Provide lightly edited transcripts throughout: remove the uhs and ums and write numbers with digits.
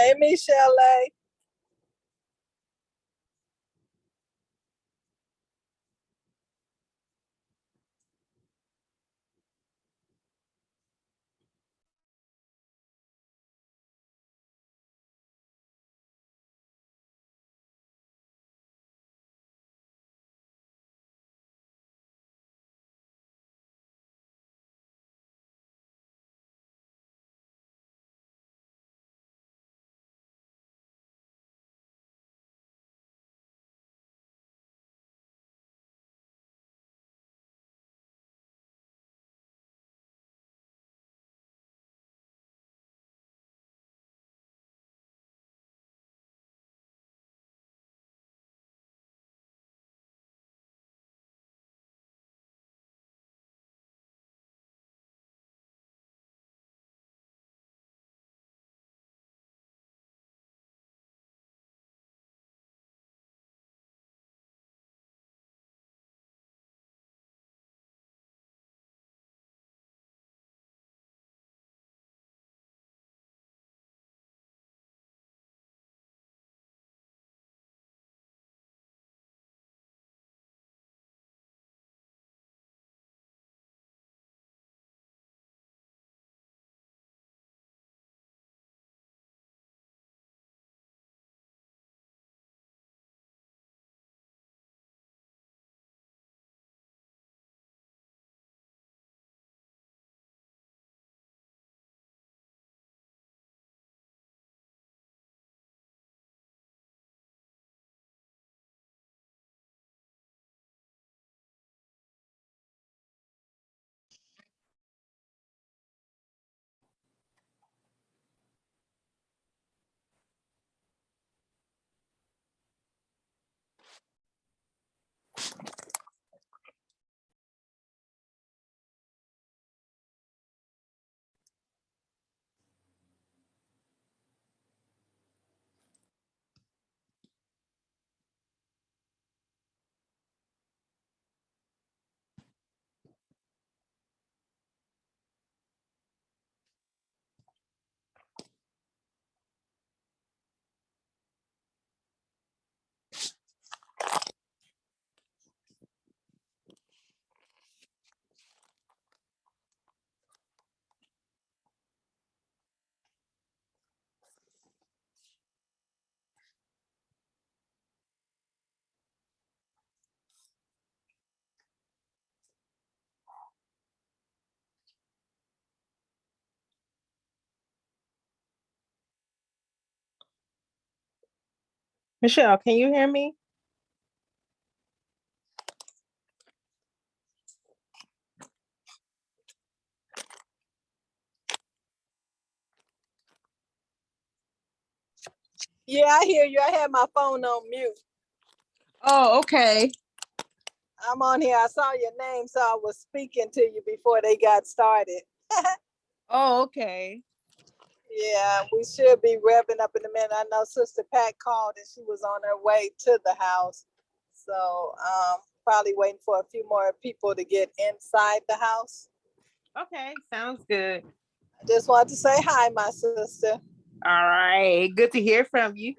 Hey, Michelle. Michelle, can you hear me? Yeah, I hear you. I had my phone on mute. Oh, okay. I'm on here. I saw your name, so I was speaking to you before they got started. Oh, okay. Yeah, we should be revving up in a minute. I know Sister Pat called and she was on her way to the house. So probably waiting for a few more people to get inside the house. Okay, sounds good. I just wanted to say hi, my sister. All right, good to hear from you.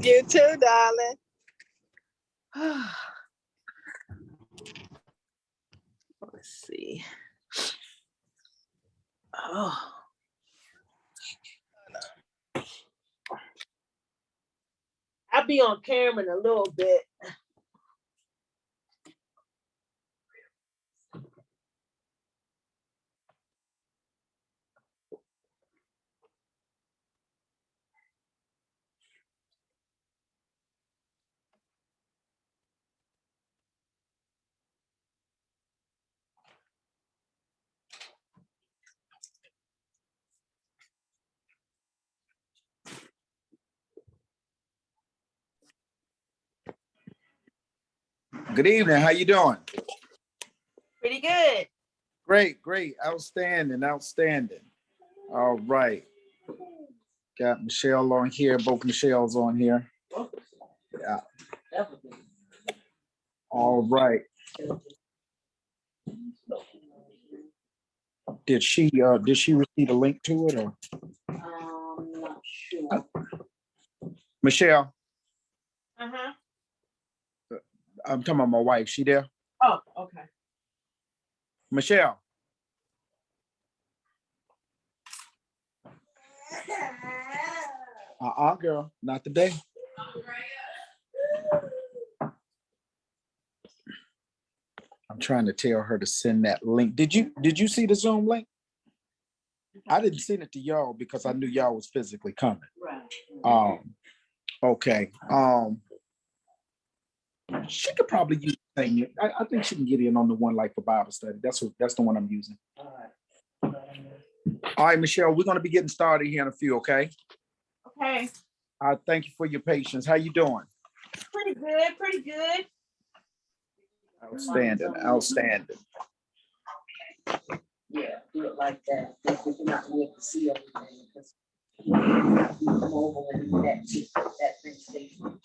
You too, darling. Let's see. Oh. I'll be on camera in a little bit. Good evening. How you doing? Pretty good. Great, great. Outstanding, outstanding. All right. Got Michelle on here. Both Michelle's on here. Yeah. All right. Did she receive a link to it or? I'm not sure. Michelle, Uh-huh. I'm talking about my wife. She there? Oh, okay. Michelle. Girl, not today. I'm trying to tell her to send that link. Did you see the Zoom link? I didn't send it to y'all because I knew y'all was physically coming. Right. Okay. She could probably use the same. I think she can get in on the one like for Bible study. That's the one I'm using. All right, Michelle, we're gonna be getting started here in a few, okay? Okay. Thank you for your patience. How you doing? Pretty good, pretty good. Outstanding. Yeah, do it like that. If you're not able to see everything, because you come over and do that thing station.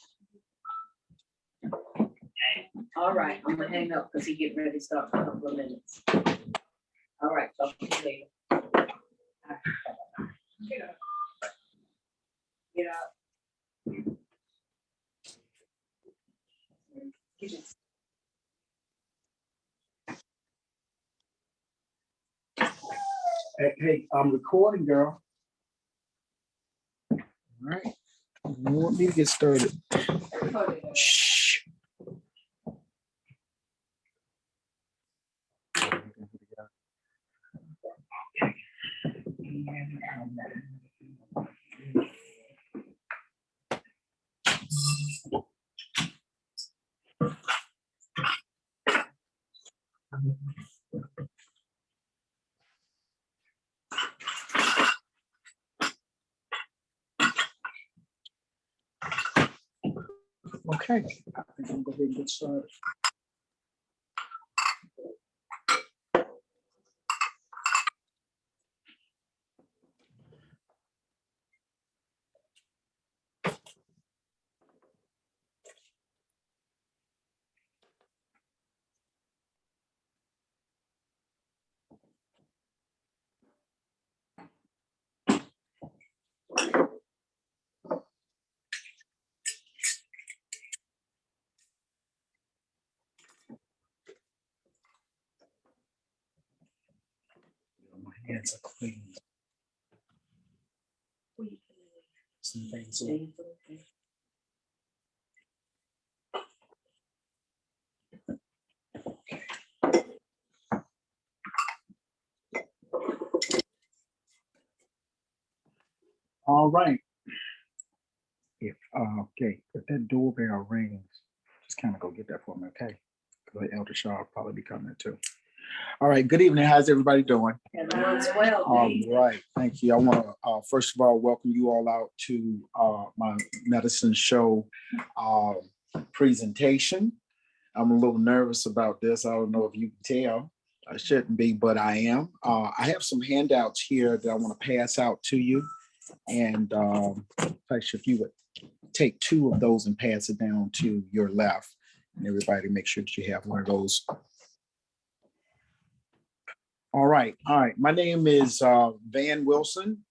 All right, I'm gonna hang up because he getting ready to start in a couple of minutes. All right, talk to you later. All right, bye-bye. Get up. Get up. Get it. Hey, I'm recording, girl. All right. You want me to get started? Shh. Okay, I think I'm gonna go ahead and get started. My hands are clean. Some things. All right. If that doorbell rings, just kind of go get that for me, okay? Because Elder Shaw will probably be coming too. All right. Good evening. How's everybody doing? Well, All right. Thank you. I want to first of all welcome you all out to my medicine show presentation. I'm a little nervous about this. I don't know if you can tell. I shouldn't be, but I am. I have some handouts here that I want to pass out to you. And actually, if you would take two of those and pass it down to your left, and everybody make sure that you have one of those. All right. My name is Van Wilson,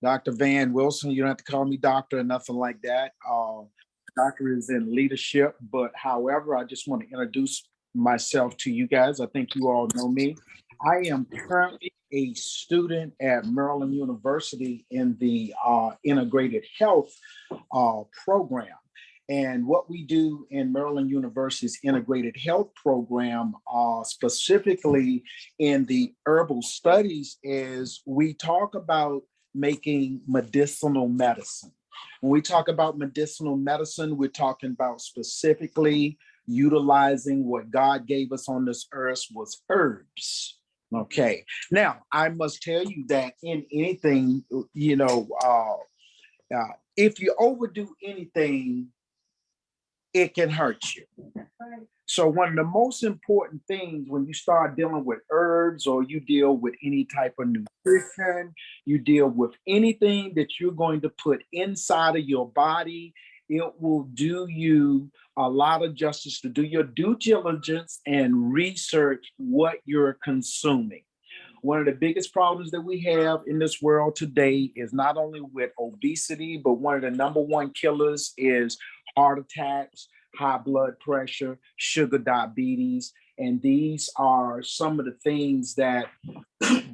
Dr. Van Wilson. You don't have to call me doctor or nothing like that. Doctor is in leadership, but however, I just want to introduce myself to you guys. I think you all know me. I am currently a student at Maryland University in the Integrated Health program. And what we do in Maryland University's Integrated Health program, specifically in the herbal studies, is we talk about making medicinal medicine. When we talk about medicinal medicine, we're talking about specifically utilizing what God gave us on this earth was herbs. Okay. Now, I must tell you that in anything, if you overdo anything, it can hurt you. So one of the most important things when you start dealing with herbs or you deal with any type of nutrition, you deal with anything that you're going to put inside of your body, it will do you a lot of justice to do your due diligence and research what you're consuming. One of the biggest problems that we have in this world today is not only with obesity, but one of the number one killers is heart attacks, high blood pressure, sugar diabetes. And these are some of the things that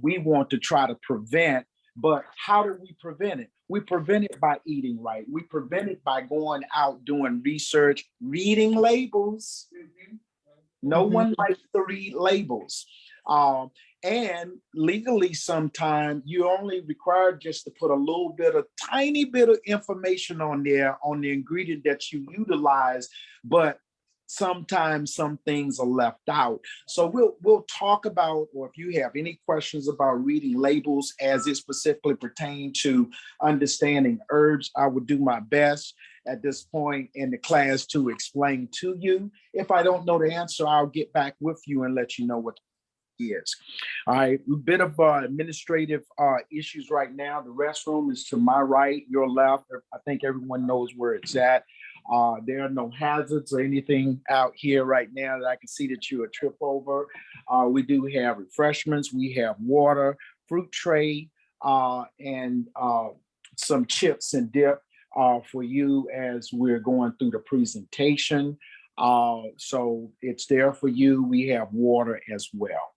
we want to try to prevent. But how do we prevent it? We prevent it by eating right. We prevent it by going out doing research, reading labels. No one likes to read labels. And legally, sometimes you're only required just to put a little bit of tiny bit of information on there on the ingredient that you utilize, but sometimes some things are left out. So we'll talk about, or if you have any questions about reading labels as it specifically pertain to understanding herbs, I would do my best at this point in the class to explain to you. If I don't know the answer, I'll get back with you and let you know what it is. All right, a bit of administrative issues right now. The restroom is to my right, your left. I think everyone knows where it's at. There are no hazards or anything out here right now that I can see that you would trip over. We do have refreshments. We have water, fruit tray, and some chips and dip for you as we're going through the presentation. So it's there for you. We have water as well.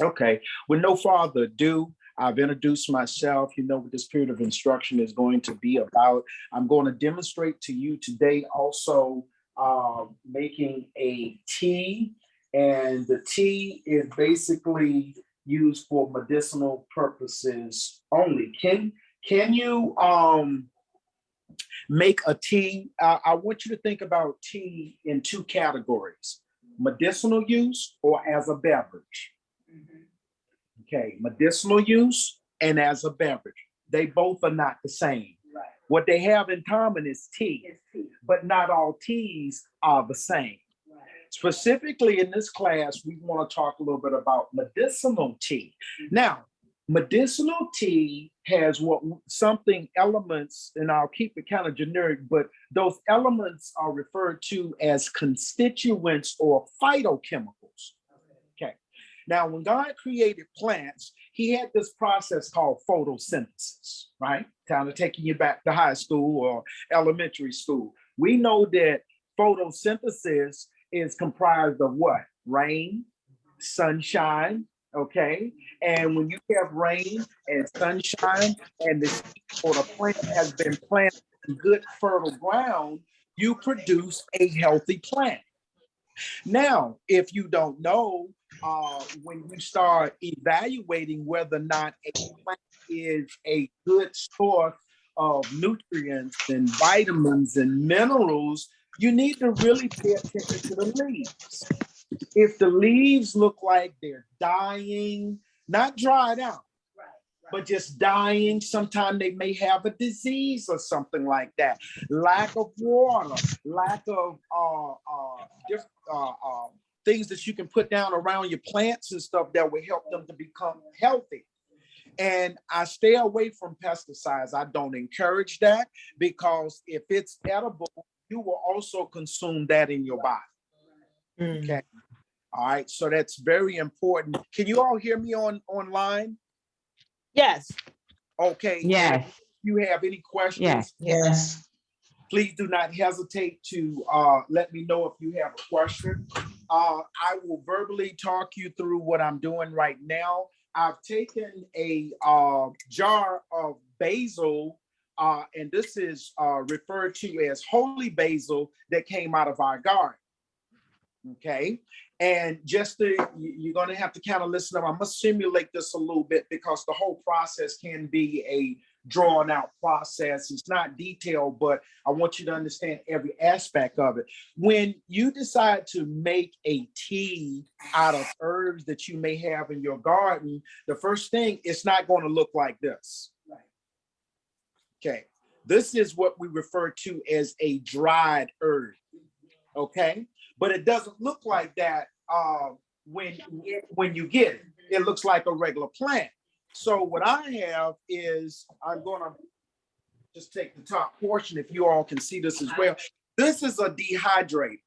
Okay, with no further ado, I've introduced myself. You know what this period of instruction is going to be about. I'm going to demonstrate to you today also making a tea. And the tea is basically used for medicinal purposes only. Can you make a tea? I want you to think about tea in two categories: medicinal use or as a beverage. Okay, medicinal use and as a beverage. They both are not the same. Right. What they have in common is tea, but not all teas are the same. Right. Specifically in this class, we want to talk a little bit about medicinal tea. Now, medicinal tea has elements, and I'll keep it kind of generic, but those elements are referred to as constituents or phytochemicals. Okay. Now, when God created plants, he had this process called photosynthesis, right? Kind of taking you back to high school or elementary school. We know that photosynthesis is comprised of what? Rain, sunshine, okay? And when you have rain and sunshine and the seed or the plant has been planted in good fertile ground, you produce a healthy plant. Now, if you don't know, when you start evaluating whether or not a plant is a good source of nutrients and vitamins and minerals, you need to really pay attention to the leaves. If the leaves look like they're dying, not dried out, but just dying, sometimes they may have a disease or something like that. Lack of water, lack of different things that you can put down around your plants and stuff that will help them to become healthy. And I stay away from pesticides. I don't encourage that, because if it's edible, you will also consume that in your body. Okay. All right. So that's very important. Can you all hear me online? Yes. Okay. Yes. If you have any questions, Yes. please do not hesitate to let me know if you have a question. I will verbally talk you through what I'm doing right now. I've taken a jar of basil, and this is referred to as holy basil that came out of our garden. Okay. And you're going to have to kind of listen up. I must simulate this a little bit because the whole process can be a drawn out process. It's not detailed, but I want you to understand every aspect of it. When you decide to make a tea out of herbs that you may have in your garden, the first thing, it's not going to look like this. Okay. This is what we refer to as a dried herb. Okay. But it doesn't look like that when you get it. It looks like a regular plant. So what I have is, I'm going to just take the top portion if you all can see this as well. This is a dehydrator.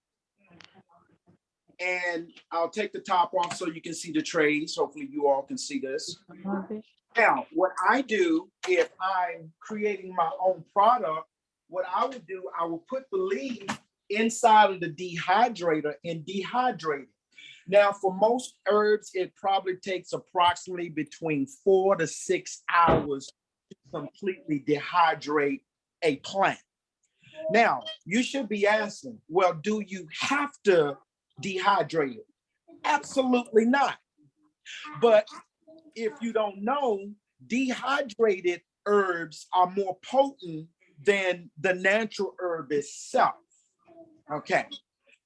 And I'll take the top off so you can see the trays. Hopefully you all can see this. Now, what I do if I'm creating my own product, what I would do, I will put the leaf inside of the dehydrator and dehydrate it. Now, for most herbs, it probably takes approximately between 4 to 6 hours to completely dehydrate a plant. Now, you should be asking, well, do you have to dehydrate it? Absolutely not. But if you don't know, dehydrated herbs are more potent than the natural herb itself. Okay.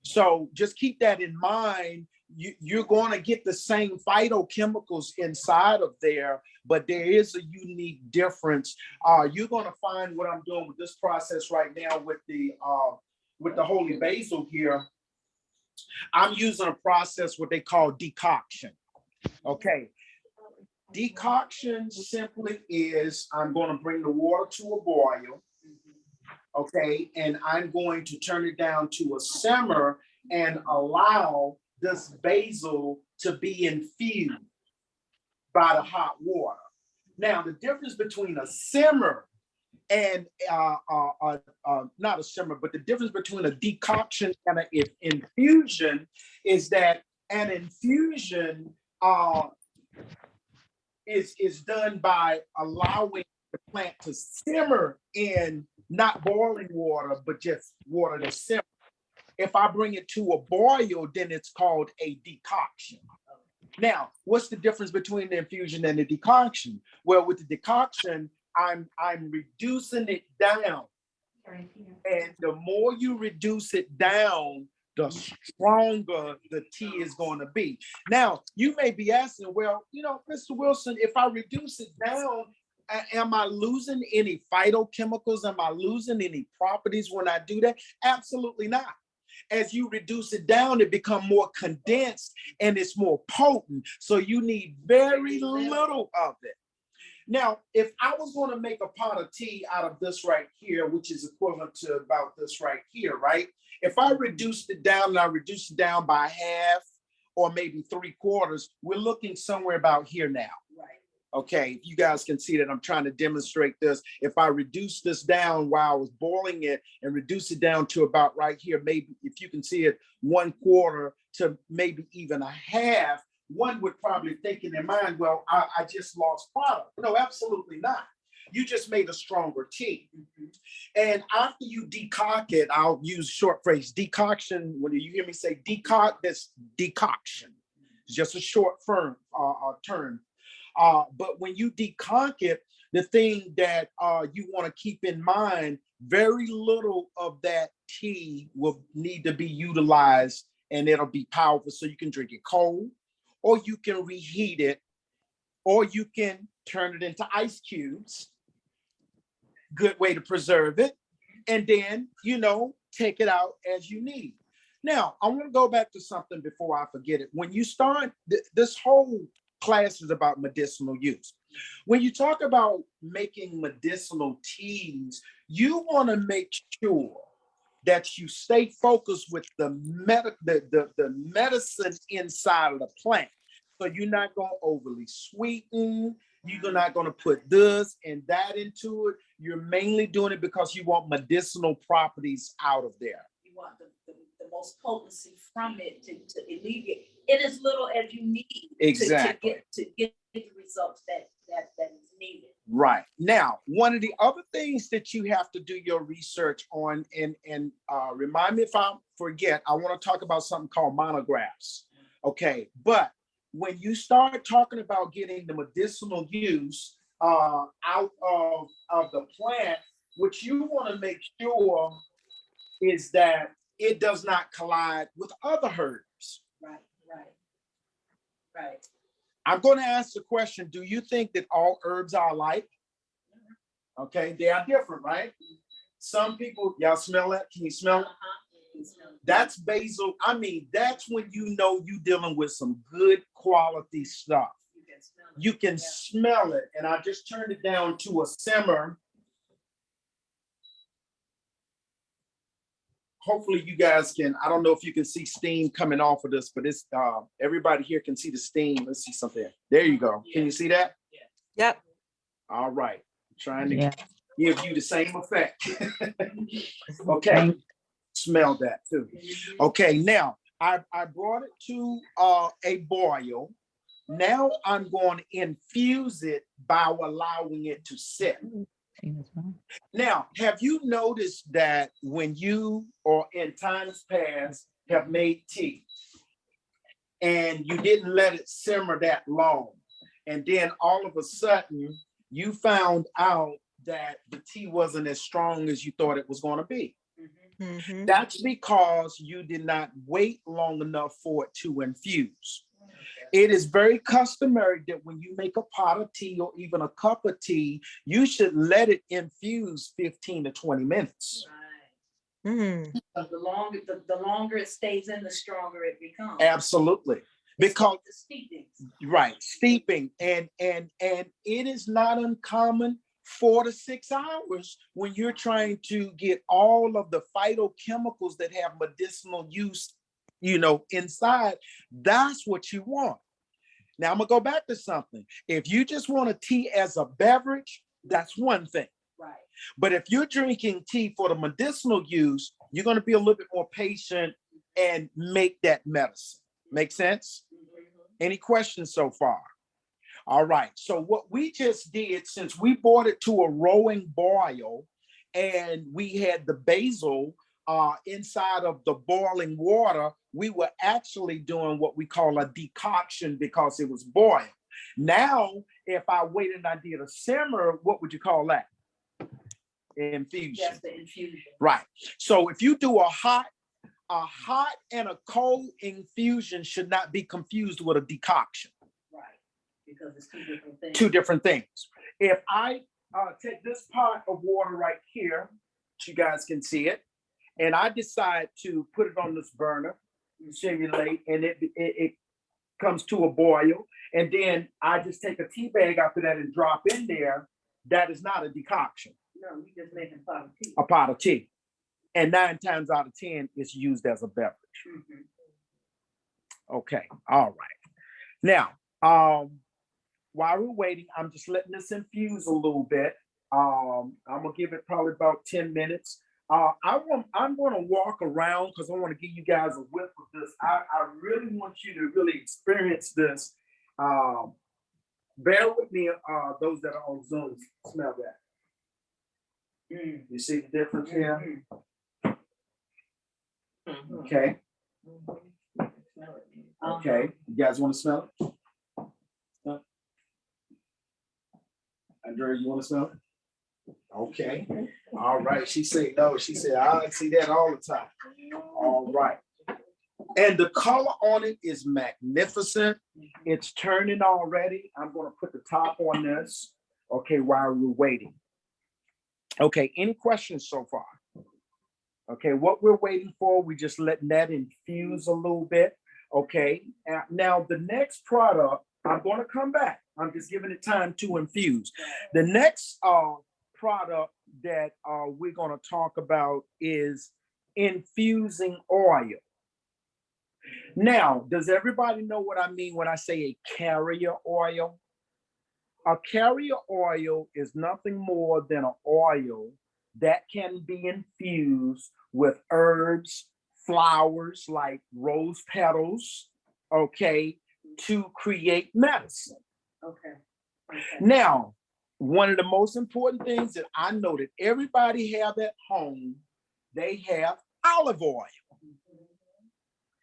So just keep that in mind. You're going to get the same phytochemicals inside of there, but there is a unique difference. You're going to find what I'm doing with this process right now with the holy basil here. I'm using a process what they call decoction. Okay. Decoction simply is I'm going to bring the water to a boil. Okay, and I'm going to turn it down to a simmer and allow this basil to be infused by the hot water. Now, the difference between a simmer and not a simmer, but the difference between a decoction and an infusion is that an infusion is done by allowing the plant to simmer in not boiling water, but just water to simmer. If I bring it to a boil, then it's called a decoction. Now, what's the difference between the infusion and the decoction? Well, with the decoction, I'm reducing it down. And the more you reduce it down, the stronger the tea is going to be. Now, you may be asking, well, Mr. Wilson, if I reduce it down, am I losing any phytochemicals? Am I losing any properties when I do that? Absolutely not. As you reduce it down, it becomes more condensed and it's more potent. So you need very little of it. Now, if I was going to make a pot of tea out of this right here, which is equivalent to about this right here, right? If I reduced it down and I reduced it down by half or maybe 3/4, we're looking somewhere about here now. Okay, you guys can see that I'm trying to demonstrate this. If I reduce this down while I was boiling it and reduce it down to about right here, maybe if you can see it 1/4 to maybe even a half, one would probably think in their mind, well, I just lost product. No, absolutely not. You just made a stronger tea. And after you decoct it, I'll use short phrase, decoction. When you hear me say decoct, that's decoction. It's just a short term. But when you deconk it, the thing that you want to keep in mind, very little of that tea will need to be utilized and it'll be powerful. So you can drink it cold, or you can reheat it, or you can turn it into ice cubes. Good way to preserve it. And then, take it out as you need. Now, I want to go back to something before I forget it. When you start, this whole class is about medicinal use. When you talk about making medicinal teas, you want to make sure that you stay focused with the medicine inside of the plant. So you're not going to overly sweeten. You're not going to put this and that into it. You're mainly doing it because you want medicinal properties out of there. You want the most potency from it to alleviate it as little as you need exactly to get the results that is needed. Right. Now, one of the other things that you have to do your research on, and remind me if I forget, I want to talk about something called monographs. Okay. But when you start talking about getting the medicinal use out of the plant, what you want to make sure is that it does not collide with other herbs. Right. I'm going to ask the question, do you think that all herbs are alike? Okay, they are different, right? Some people, y'all smell that? Can you smell it? That's basil. I mean, that's when you know you're dealing with some good quality stuff. You can smell it. And I just turned it down to a simmer. hopefully you guys can, I don't know if you can see steam coming off of this, but it's everybody here can see the steam. Let's see something. There you go. Can you see that? Yep. All right. Trying to Yeah. give you the same effect. Okay. Smell that too. Okay, now I brought it to a boil. Now I'm going to infuse it by allowing it to sit. Now, have you noticed that when you or in times past have made tea and you didn't let it simmer that long, and then all of a sudden you found out that the tea wasn't as strong as you thought it was going to be? Mhm. That's because you did not wait long enough for it to infuse. It is very customary that when you make a pot of tea or even a cup of tea, you should let it infuse 15 to 20 minutes. Right. Mm. But the longer it stays in, the stronger it becomes. Absolutely. Because the steeping. right, steeping, and it is not uncommon 4 to 6 hours when you're trying to get all of the phytochemicals that have medicinal use, inside. That's what you want. Now I'm gonna go back to something. If you just want a tea as a beverage, that's one thing. Right. But if you're drinking tea for the medicinal use, you're gonna be a little bit more patient and make that medicine. Make sense? Any questions so far? All right. So what we just did, since we brought it to a rolling boil and we had the basil inside of the boiling water, we were actually doing what we call a decoction because it was boiled. Now, if I waited and I did a simmer, what would you call that? Infusion. That's the infusion. Right. So if you do a hot and a cold infusion should not be confused with a decoction. Right. Because it's two different things. Two different things. If I take this pot of water right here, you guys can see it, and I decide to put it on this burner, simulate, and it comes to a boil, and then I just take a tea bag after that and drop in there, that is not a decoction. No, we just making a pot of tea. A pot of tea. And 9 times out of 10, it's used as a beverage. Mm-hmm. Okay, all right. Now, while we're waiting, I'm just letting this infuse a little bit. I'm gonna give it probably about 10 minutes. I'm gonna walk around because I want to give you guys a whiff of this. I really want you to really experience this. Bear with me, those that are on Zoom. Smell that. You see the difference here? Mm-hmm. Okay. Okay. You guys want to smell it? Andrea, you want to smell it? Okay. All right. She said no. She said, I see that all the time. All right. And the color on it is magnificent. It's turning already. I'm going to put the top on this. Okay, while we're waiting. Okay, any questions so far? Okay, what we're waiting for, we just letting that infuse a little bit. Okay, now the next product, I'm going to come back. I'm just giving it time to infuse. The next product that we're going to talk about is infusing oil. Now, does everybody know what I mean when I say a carrier oil? A carrier oil is nothing more than an oil that can be infused with herbs, flowers like rose petals, okay, to create medicine. Okay. Now, one of the most important things that I know that everybody have at home, they have olive oil.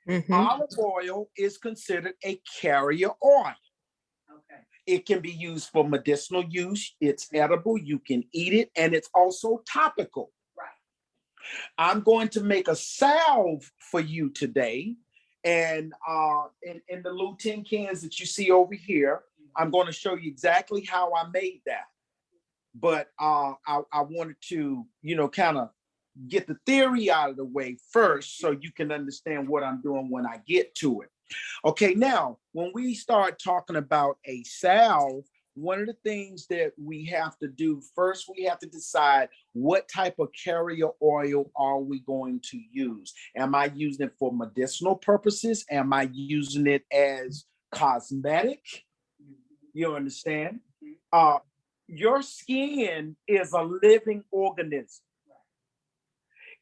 Mm-hmm. Olive oil is considered a carrier oil. Okay. It can be used for medicinal use. It's edible. You can eat it, and it's also topical. Right. I'm going to make a salve for you today, and in the little tin cans that you see over here, I'm going to show you exactly how I made that. But I wanted to, kind of get the theory out of the way first so you can understand what I'm doing when I get to it. Okay, now, when we start talking about a salve, one of the things that we have to do first, we have to decide what type of carrier oil are we going to use. Am I using it for medicinal purposes? Am I using it as cosmetic? You understand? Your skin is a living organism.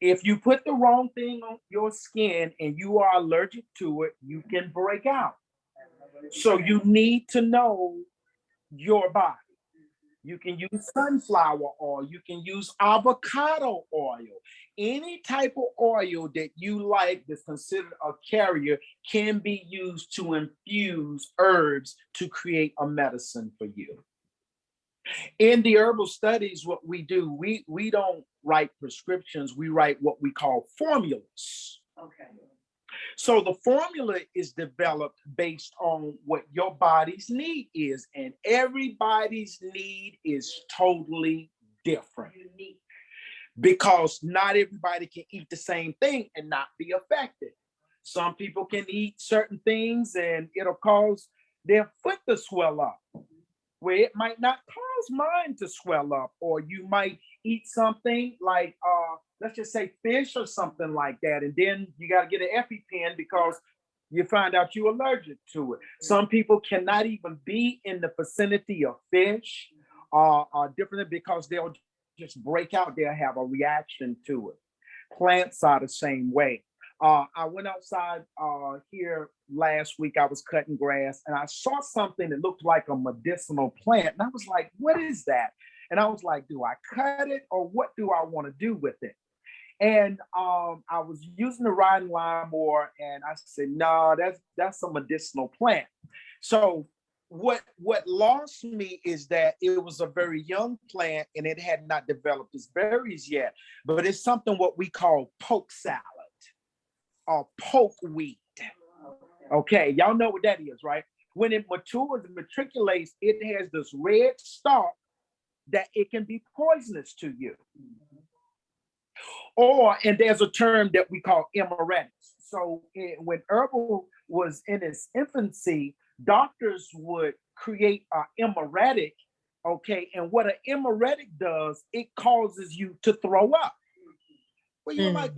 If you put the wrong thing on your skin and you are allergic to it, you can break out. So you need to know your body. You can use sunflower oil. You can use avocado oil. Any type of oil that you like that's considered a carrier can be used to infuse herbs to create a medicine for you. In the herbal studies, what we do, we don't write prescriptions. We write what we call formulas. Okay. So the formula is developed based on what your body's need is, and everybody's need is totally different. Unique. Because not everybody can eat the same thing and not be affected. Some people can eat certain things and it'll cause their foot to swell up, where it might not cause mine to swell up. Or you might eat something like let's just say fish or something like that, and then you got to get an EpiPen because you find out you're allergic to it. Some people cannot even be in the vicinity of fish different because they'll just break out. They'll have a reaction to it. Plants are the same way. I went outside here last week. I was cutting grass and I saw something that looked like a medicinal plant. And I was like, what is that? And I was like, do I cut it or what do I want to do with it? And I was using the riding lawnmower and I said, no, that's a medicinal plant. So what lost me is that it was a very young plant and it had not developed its berries yet, but it's something what we call poke salad or poke weed. Okay, y'all know what that is, right? When it matures and matriculates, it has this red stalk that it can be poisonous to you. And there's a term that we call emeritus. So when herbal was in its infancy, doctors would create an emeretic, okay? And what an emeretic does, it causes you to throw up. Well, you're like,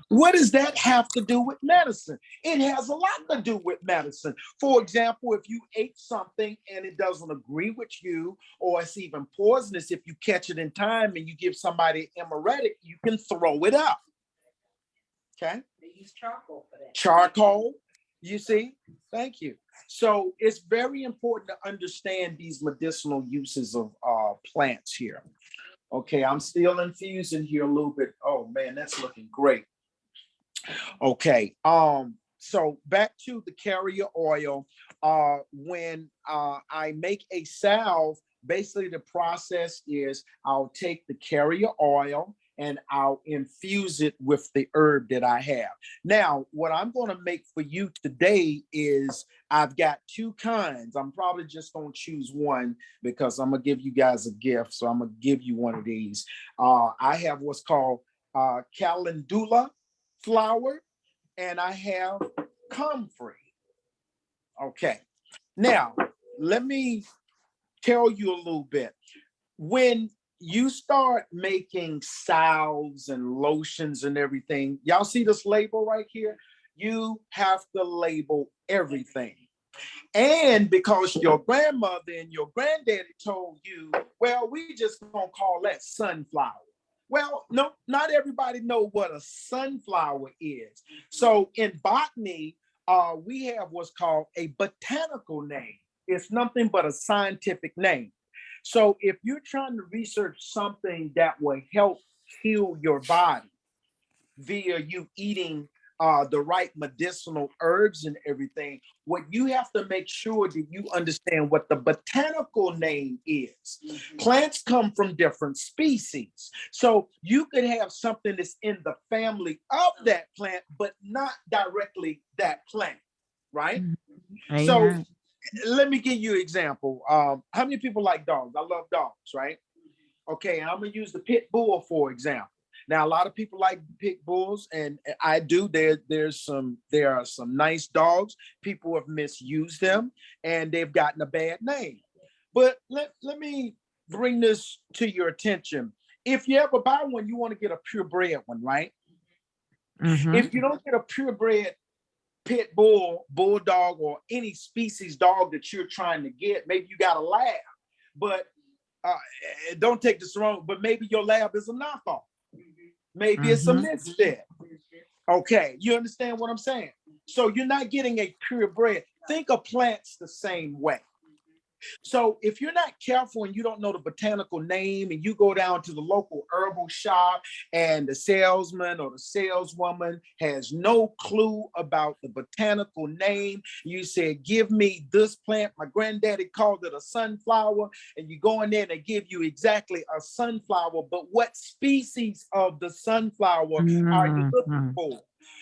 what does that have to do with medicine? It has a lot to do with medicine. For example, if you ate something and it doesn't agree with you, or it's even poisonous, if you catch it in time and you give somebody emeretic, you can throw it up. Okay? They use charcoal for that. Charcoal, you see? Thank you. So it's very important to understand these medicinal uses of plants here. Okay, I'm still infusing here a little bit. Oh man, that's looking great. Okay, so back to the carrier oil. When I make a salve, basically the process is I'll take the carrier oil and I'll infuse it with the herb that I have. Now, what I'm going to make for you today is I've got two kinds. I'm probably just going to choose one because I'm going to give you guys a gift. So I'm going to give you one of these. I have what's called calendula flower, and I have comfrey. Okay. Now, let me tell you a little bit. When you start making salves and lotions and everything, y'all see this label right here? You have to label everything. And because your grandmother and your granddaddy told you, well, we just gonna call that sunflower. Well, no, not everybody know what a sunflower is. So in botany, we have what's called a botanical name. It's nothing but a scientific name. So if you're trying to research something that will help heal your body via you eating the right medicinal herbs and everything, what you have to make sure that you understand what the botanical name is. Mm-hmm. Plants come from different species. So you could have something that's in the family of that plant, but not directly that plant, right? Mm-hmm. So let me give you an example. How many people like dogs? I love dogs, right? Okay, I'm gonna use the pit bull for example. Now, a lot of people like pit bulls, and I do. There are some nice dogs. People have misused them, and they've gotten a bad name. But let me bring this to your attention. If you ever buy one, you want to get a purebred one, right? If you don't get a purebred pit bull, bulldog, or any species dog that you're trying to get, maybe you got a lab, but don't take this wrong, but maybe your lab is a knockoff. Maybe it's a misfit. Okay, you understand what I'm saying? So you're not getting a purebred. Think of plants the same way. So if you're not careful and you don't know the botanical name and you go down to the local herbal shop and the salesman or the saleswoman has no clue about the botanical name, you say, give me this plant. My granddaddy called it a sunflower, and you go in there and they give you exactly a sunflower, but what species of the sunflower are you looking for?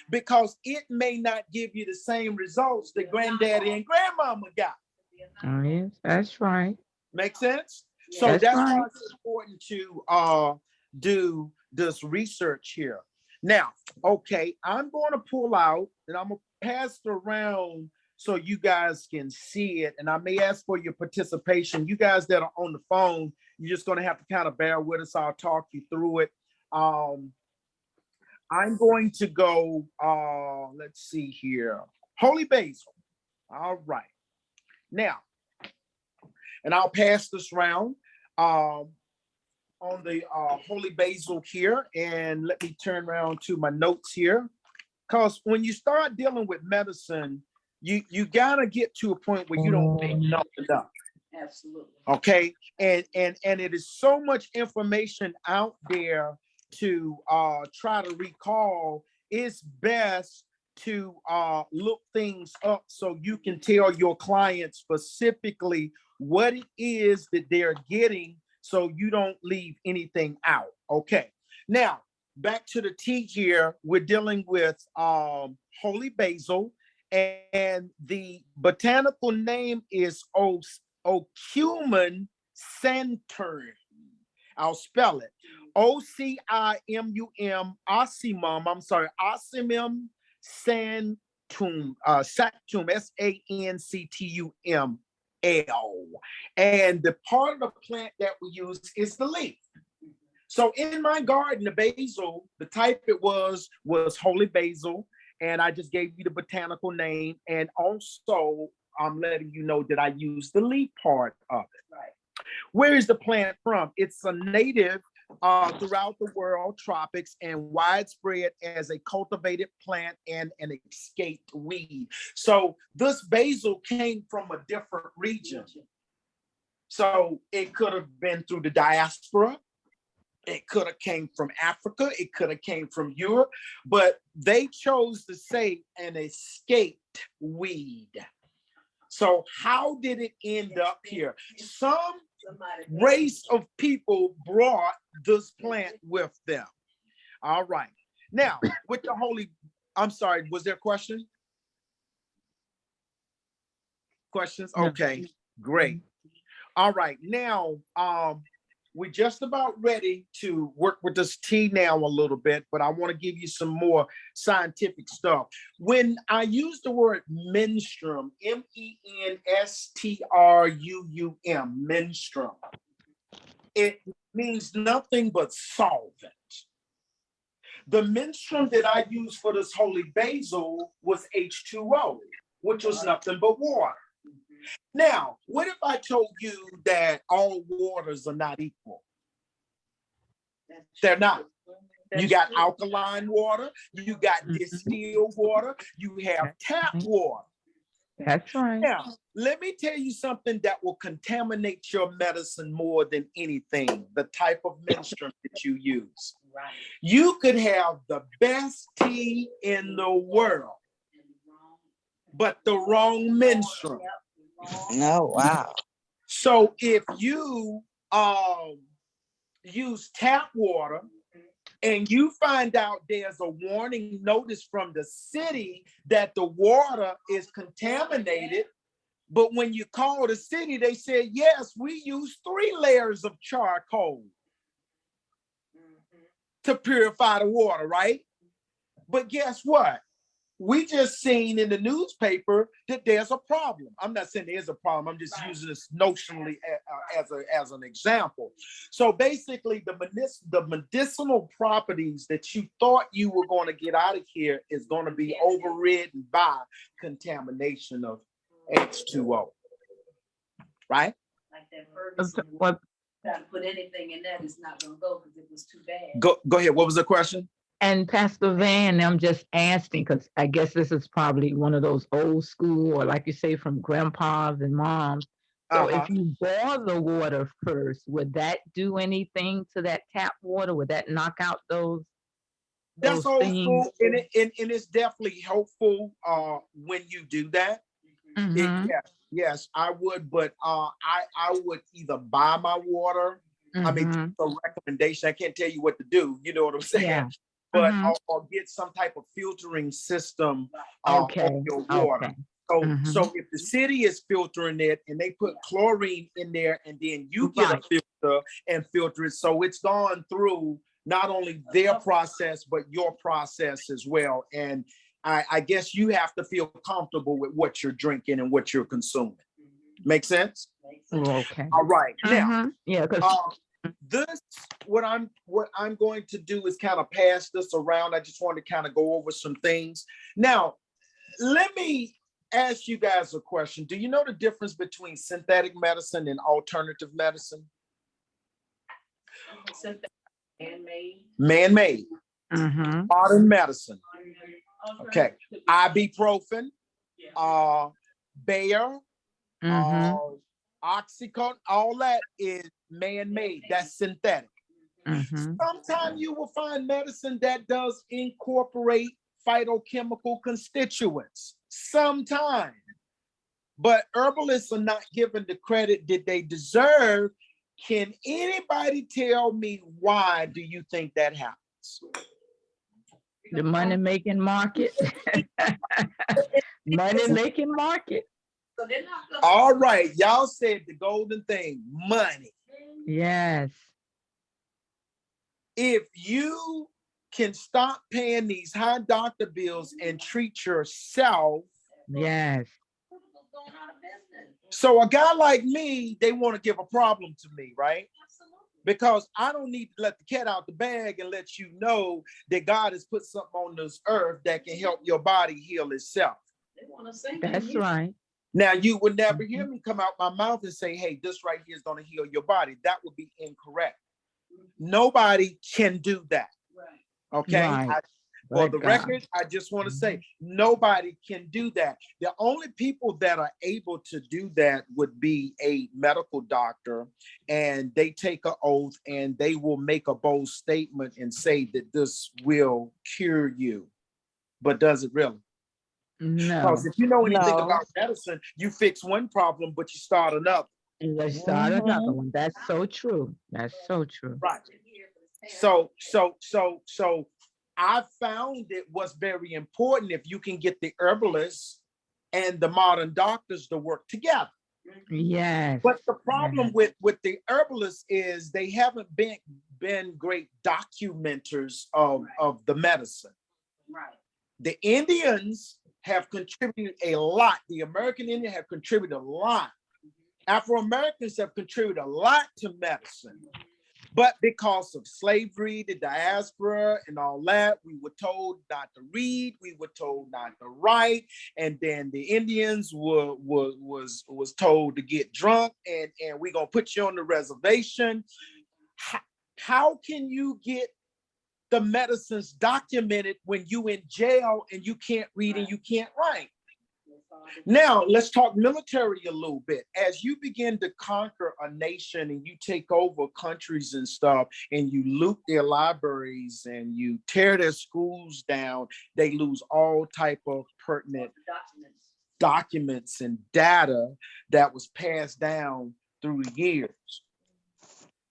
Because it may not give you the same results that granddaddy and grandmama got. Oh, yes, that's right. Make sense? So That's that's right. why it's important to do this research here. Now, okay, I'm going to pull out and I'm going to pass it around so you guys can see it. And I may ask for your participation. You guys that are on the phone, you're just going to have to kind of bear with us. I'll talk you through it. I'm going to go, let's see here. Holy basil. All right. Now, and I'll pass this round on the holy basil here. And let me turn around to my notes here. Because when you start dealing with medicine, you gotta get to a point where you don't know enough. Absolutely. Okay. And it is so much information out there to try to recall. It's best to look things up so you can tell your clients specifically what it is that they're getting so you don't leave anything out. Okay. Now, back to the tea here. We're dealing with holy basil, and the botanical name is Ocumen Sanctum. I'll spell it. Ocimum, Ocimum, I'm sorry, Ocimum Sanctum, Sanctum, Sanctuml. And the part of the plant that we use is the leaf. So in my garden, the basil, the type it was holy basil. And I just gave you the botanical name. And also, I'm letting you know that I use the leaf part of it. Right. Where is the plant from? It's a native throughout the world, tropics, and widespread as a cultivated plant and an escaped weed. So this basil came from a different region. So it could have been through the diaspora. It could have came from Africa. It could have came from Europe, but they chose to say an escaped weed. So how did it end up here? Some race of people brought this plant with them. All right. Now, with the holy, I'm sorry, was there a question? Questions? Okay, great. All right. Now, we're just about ready to work with this tea now a little bit, but I want to give you some more scientific stuff. When I use the word menstruum, menstruum, menstruum, it means nothing but solvent. The menstruum that I used for this holy basil was H2O, which was nothing but water. Now, what if I told you that all waters are not equal? They're not. You got alkaline water, you got distilled water, you have tap water. That's right. Now, let me tell you something that will contaminate your medicine more than anything, the type of menstruum that you use. Right. You could have the best tea in the world, but the wrong menstruum. Oh, wow. So if you use tap water and you find out there's a warning notice from the city that the water is contaminated, but when you call the city, they say, yes, we use 3 layers of charcoal to purify the water, right? But guess what? we just seen in the newspaper that there's a problem. I'm not saying there's a problem. I'm just using this notionally as an example. So basically, the medicinal properties that you thought you were going to get out of here is going to be overridden by contamination of H2O. Right? Like that Ferguson. What? Try to put anything in that, it's not gonna go because it was too bad. Go ahead. What was the question? And Pastor Van, I'm just asking because I guess this is probably one of those old school, or like you say, from grandpas and moms. So if you boil the water first, would that do anything to that tap water? Would that knock out That's those old things? school, and it's definitely helpful when you do that. Mhm. Yes, I would, but I would either buy my water. I mean, Mhm. a recommendation. I can't tell you what to do. You know what I'm saying? Yeah. But Mhm. or get some type of filtering system Okay. on your water. Okay. So if the city is filtering it and they put chlorine in there, and then you get a Right. filter and filter it, so it's gone through not only their process but your process as well. And I guess you have to feel comfortable with what you're drinking and what you're consuming. Make sense? Okay. All right. Now, Yeah, because this what I'm going to do is kind of pass this around. I just want to kind of go over some things. Now, let me ask you guys a question. Do you know the difference between synthetic medicine and alternative medicine? Handmade. Man-made, modern medicine. Okay. Ibuprofen, Bayer, Oxycontin, all that is man-made. That's synthetic. Sometimes you will find medicine that does incorporate phytochemical constituents. Sometimes. But herbalists are not given the credit that they deserve. Can anybody tell me why do you think that happens? the money making market. Money making market. So they're not gonna. All right, y'all said the golden thing, money. Yes. If you can stop paying these high doctor bills and treat yourself. Yes. So a guy like me, they want to give a problem to me, right? Because I don't need to let the cat out the bag and let you know that God has put something on this earth that can help your body heal itself. That's right. Now, you would never hear me come out my mouth and say, hey, this right here is going to heal your body. That would be incorrect. Nobody can do that. Okay? Right. For the record, I just want to say nobody can do that. The only people that are able to do that would be a medical doctor, and they take an oath and they will make a bold statement and say that this will cure you. But does it really? No. Because if you know anything about medicine, you fix one problem, but you start another. And let's start another one. That's so true. That's so true. Right. So I found it was very important if you can get the herbalists and the modern doctors to work together. Yes. But the problem with the herbalists is they haven't been great documenters of the medicine. Right. The Indians have contributed a lot. The American Indian have contributed a lot. Afro-Americans have contributed a lot to medicine. But because of slavery, the diaspora, and all that, we were told not to read, we were told not to write, and then the Indians was told to get drunk, and we're gonna put you on the reservation. How can you get the medicines documented when you in jail and you can't read and you can't write? Now, let's talk military a little bit. As you begin to conquer a nation and you take over countries and stuff, and you loot their libraries and you tear their schools down, they lose all type of pertinent documents and data that was passed down through the years.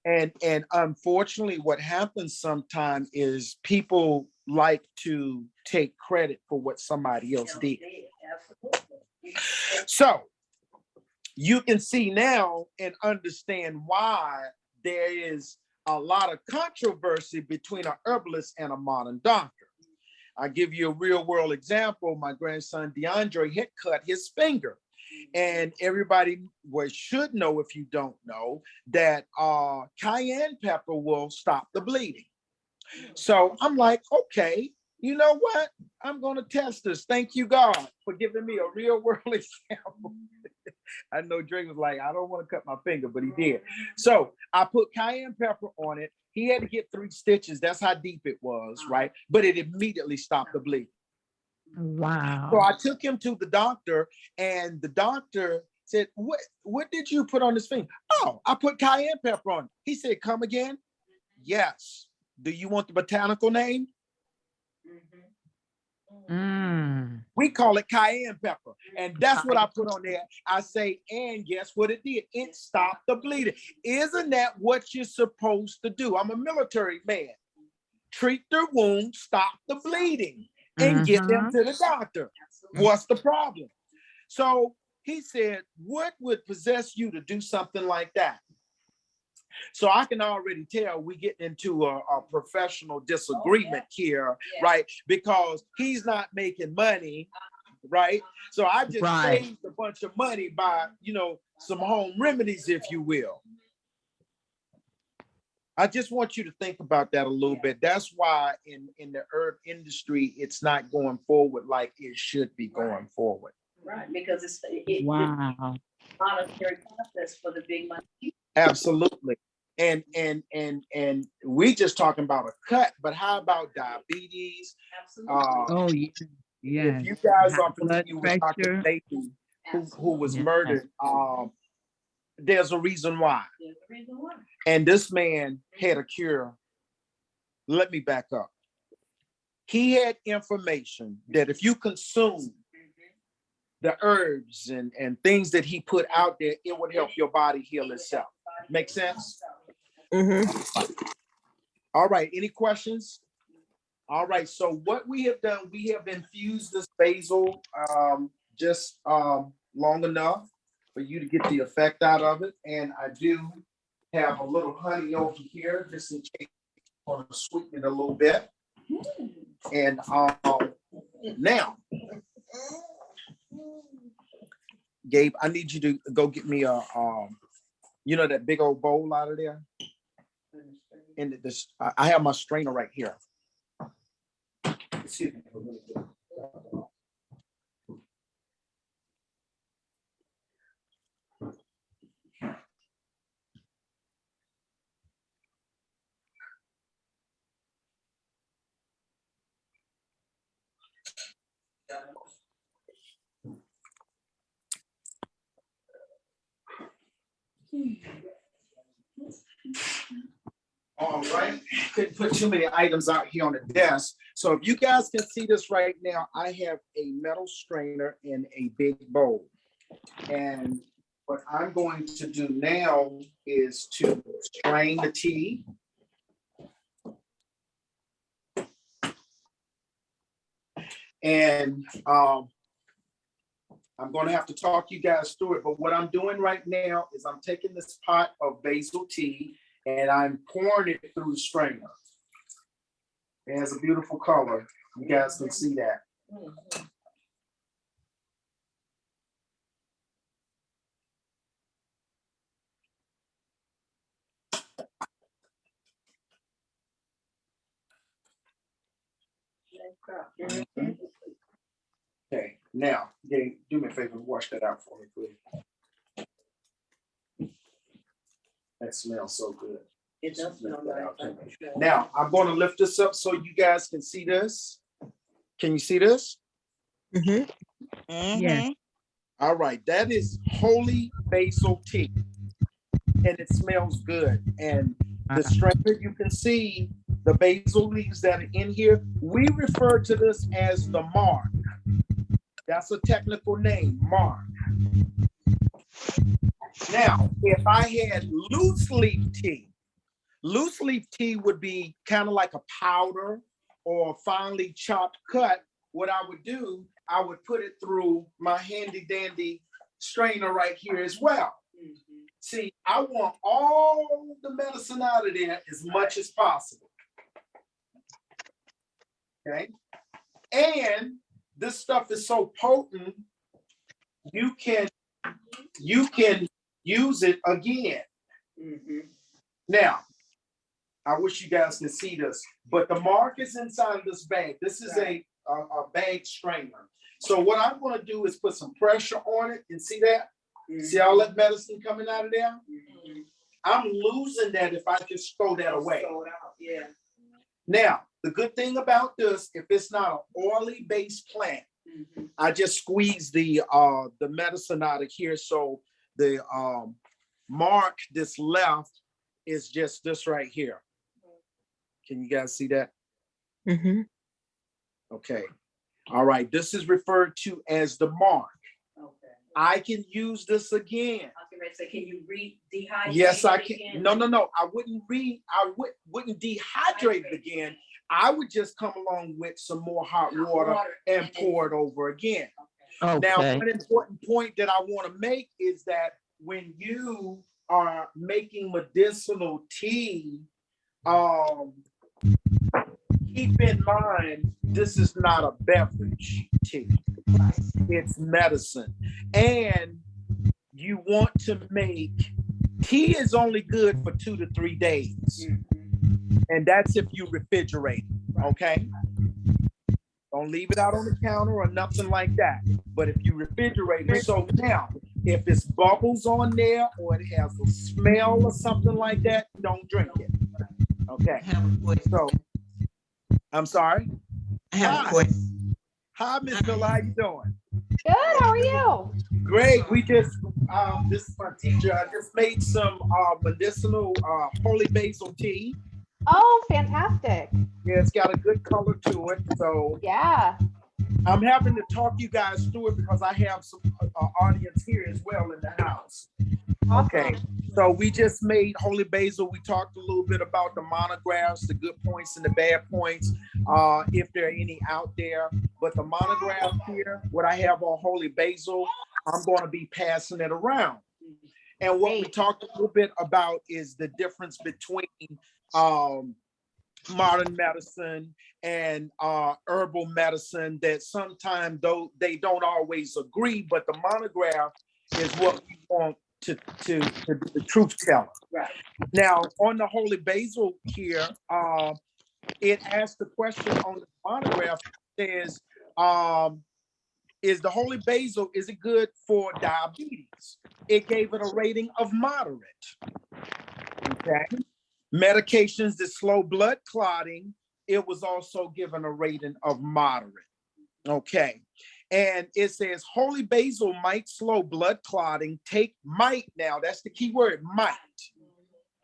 And unfortunately, what happens sometimes is people like to take credit for what somebody else did. So you can see now and understand why there is a lot of controversy between an herbalist and a modern doctor. I give you a real world example. My grandson DeAndre had cut his finger, and everybody should know, if you don't know, that cayenne pepper will stop the bleeding. So I'm like, okay, you know what? I'm going to test this. Thank you, God, for giving me a real world example. I know Drake was like, I don't want to cut my finger, but he did. So I put cayenne pepper on it. He had to get 3 stitches. That's how deep it was, right? But it immediately stopped the bleeding. Wow. So I took him to the doctor, and the doctor said, what did you put on his finger? Oh, I put cayenne pepper on it. He said, come again? Yes. Do you want the botanical name? We call it cayenne pepper. And that's what I put on there. I say, and guess what it did? It stopped the bleeding. Isn't that what you're supposed to do? I'm a military man. Treat the wound, stop the bleeding, and get them to the doctor. What's the problem? So he said, what would possess you to do something like that? So I can already tell we get into a professional disagreement here, right? Because he's not making money, right? So I just saved a bunch of money by, some home remedies, if you will. I just want you to think about that a little bit. That's why in the herb industry, it's not going forward like it should be going forward. Right, because it's monetary process for the big money. Absolutely. And we just talking about a cut, but how about diabetes? Absolutely. If you guys are familiar with Dr. Nathan, who was murdered, there's a reason why. And this man had a cure. Let me back up. He had information that if you consume the herbs and things that he put out there, it would help your body heal itself. Make sense? All right. Any questions? All right. So what we have done, we have infused this basil just long enough for you to get the effect out of it. And I do have a little honey over here, just in case you want to sweeten it a little bit. And now, Gabe, I need you to go get me a, that big old bowl out of there. And I have my strainer right here. Excuse me. All right, couldn't put too many items out here on the desk. So if you guys can see this right now, I have a metal strainer in a big bowl. And what I'm going to do now is to strain the tea. And I'm going to have to talk you guys through it. But what I'm doing right now is I'm taking this pot of basil tea and I'm pouring it through the strainer. It has a beautiful color. You guys can see that. Okay, now, Dave, do me a favor, wash that out for me, please. That smells so good. It does smell nice. Now, I'm going to lift this up so you guys can see this. Can you see this? Yes. All right, that is holy basil tea. And it smells good. And the strainer, you can see the basil leaves that are in here. We refer to this as the mark. That's a technical name, mark. Now, if I had loose leaf tea would be kind of like a powder or finely chopped cut. What I would do, I would put it through my handy dandy strainer right here as well. See, I want all the medicine out of there as much as possible. Okay. And this stuff is so potent, you can use it again. Now, I wish you guys could see this, but the mark is inside of this bag. This is a bag strainer. So what I'm going to do is put some pressure on it, and see that? See all that medicine coming out of there? I'm losing that if I just throw that away. Yeah. Now, the good thing about this, if it's not an oily based plant, I just squeeze the medicine out of here. So the mark that's left is just this right here. Can you guys see that? Okay. All right. This is referred to as the mark. Okay. I can use this again. I was going to say, can you dehydrate? Yes, I can. Again? No. I wouldn't dehydrate it again. I would just come along with some more hot water and pour it over again. Okay. Now, one important point that I want to make is that when you are making medicinal tea, keep in mind, this is not a beverage tea. It's medicine. And you want to make, tea is only good for 2 to 3 days. And that's if you refrigerate, okay? Don't leave it out on the counter or nothing like that. But if you refrigerate it, so now, if it's bubbles on there or it has a smell or something like that, don't drink it. Okay. So, I'm sorry? I have a question. Hi, Miss Miller, how you doing? Good, how are you? Great. We just, this is my teacher. I just made some medicinal holy basil tea. Oh, fantastic. Yeah, it's got a good color to it. So Yeah. I'm having to talk you guys through it because I have some audience here as well in the house. Awesome. Okay, so we just made holy basil. We talked a little bit about the monographs, the good points and the bad points, if there are any out there. But the monograph here, what I have on holy basil, I'm going to be passing it around. And what we talked a little bit about is the difference between modern medicine and herbal medicine, that sometimes though they don't always agree, but the monograph is what we want to be the truth teller. Right. Now on the holy basil here, it asks the question on the monograph, says, is the holy basil, is it good for diabetes? It gave it a rating of moderate. Okay. Medications that slow blood clotting, it was also given a rating of moderate. Okay. And it says holy basil might slow blood clotting. Might, now that's the key word, might.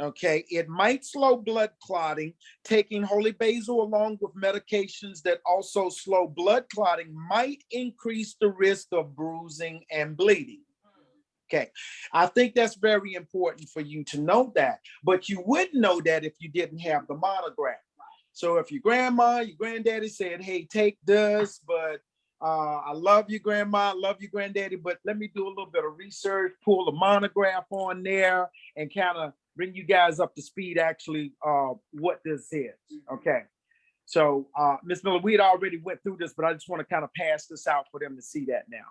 Okay. It might slow blood clotting. Taking holy basil along with medications that also slow blood clotting might increase the risk of bruising and bleeding. Okay, I think that's very important for you to know that, but you wouldn't know that if you didn't have the monograph. So if your grandma, your granddaddy said, hey, take this, but I love you, grandma, I love you, granddaddy, but let me do a little bit of research, pull the monograph on there and kind of bring you guys up to speed actually what this is, okay? So Ms. Miller, we had already went through this, but I just want to kind of pass this out for them to see that now.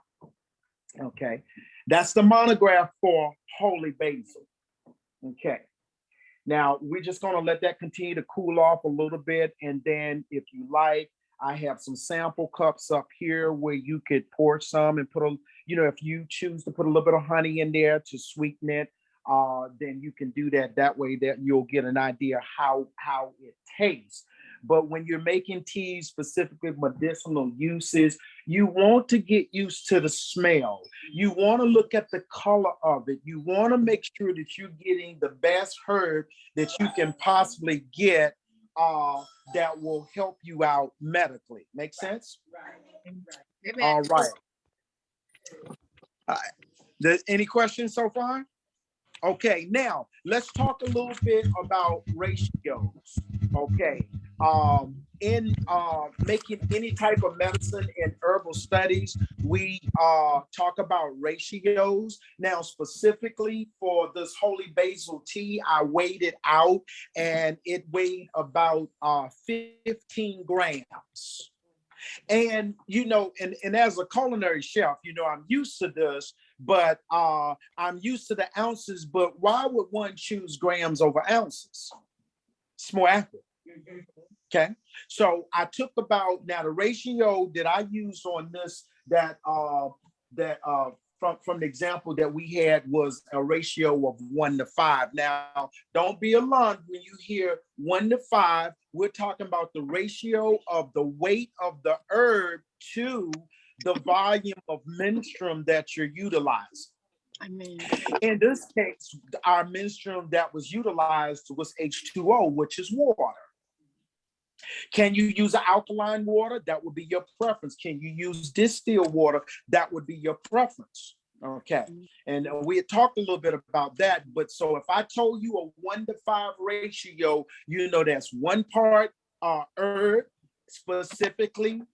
Okay, that's the monograph for holy basil. Okay, now we're just going to let that continue to cool off a little bit. And then if you like, I have some sample cups up here where you could pour some and put a, if you choose to put a little bit of honey in there to sweeten it, then you can do that. That way that you'll get an idea how it tastes. But when you're making teas, specifically medicinal uses, you want to get used to the smell. You want to look at the color of it. You want to make sure that you're getting the best herb that you can possibly get that will help you out medically. Make sense? Right. All right. Any questions so far? Okay, now let's talk a little bit about ratios. Okay, in making any type of medicine in herbal studies, we talk about ratios. Now, specifically for this holy basil tea, I weighed it out and it weighed about 15 grams. And, and as a culinary chef, I'm used to this, but I'm used to the ounces, but why would one choose grams over ounces? It's more accurate. Okay. So I took now the ratio that I used on this from the example that we had was a ratio of 1:5. Now, don't be alarmed when you hear 1:5. We're talking about the ratio of the weight of the herb to the volume of menstruum that you're utilizing. In this case, our menstruum that was utilized was H2O, which is water. Can you use alkaline water? That would be your preference. Can you use distilled water? That would be your preference. Okay. And we had talked a little bit about that. But so if I told you a 1:5 ratio, that's 1 part herb, specifically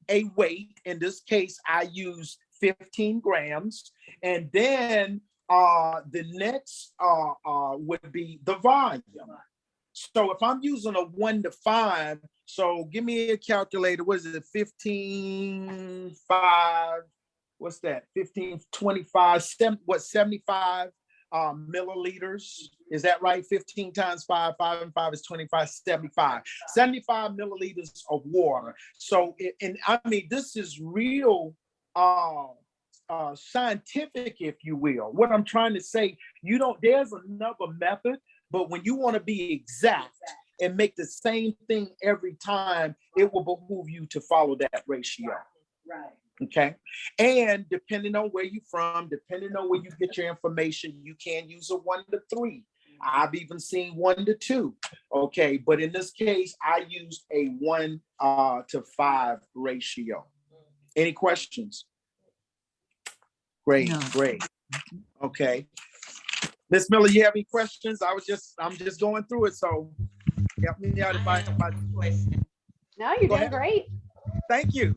a weight. In this case, I use 15 grams. And then the next would be the volume. So if I'm using a 1:5, so give me a calculator. What is it? 15, 5, what's that? 15, 25, 75 milliliters. Is that right? 15 times 5, 5 and 5 is 25, 75. 75 milliliters of water. So, this is real scientific, if you will. What I'm trying to say, there's another method. But when you want to be exact and make the same thing every time, it will behoove you to follow that ratio. Right. Okay. And depending on where you're from, depending on where you get your information, you can use a 1:3. I've even seen 1:2. Okay. But in this case, I used a 1:5 ratio. Any questions? Great. No. Great. Okay. Miss Miller, you have any questions? I'm just going through it, so help me out if I question. No, you're doing great. Thank you.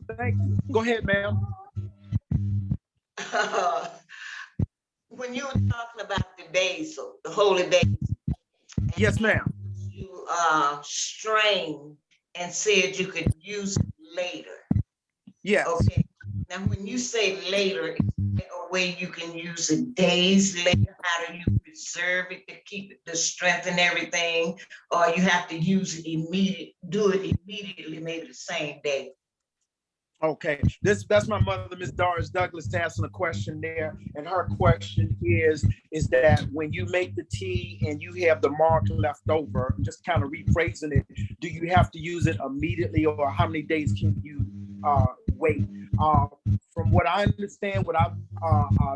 Go ahead, ma'am. When you were talking about the basil, the holy basil. Yes, ma'am. You strained and said you could use it later. Yes. Okay. Now, when you say later, is there a way you can use it days later? How do you preserve it to keep it, the strength and everything? Or you have to use it immediately, maybe the same day? Okay, that's my mother, Miss Doris Douglas, asking a question there, and her question is that when you make the tea and you have the mark left over, just kind of rephrasing it, do you have to use it immediately, or how many days can you wait? From what I understand, what I've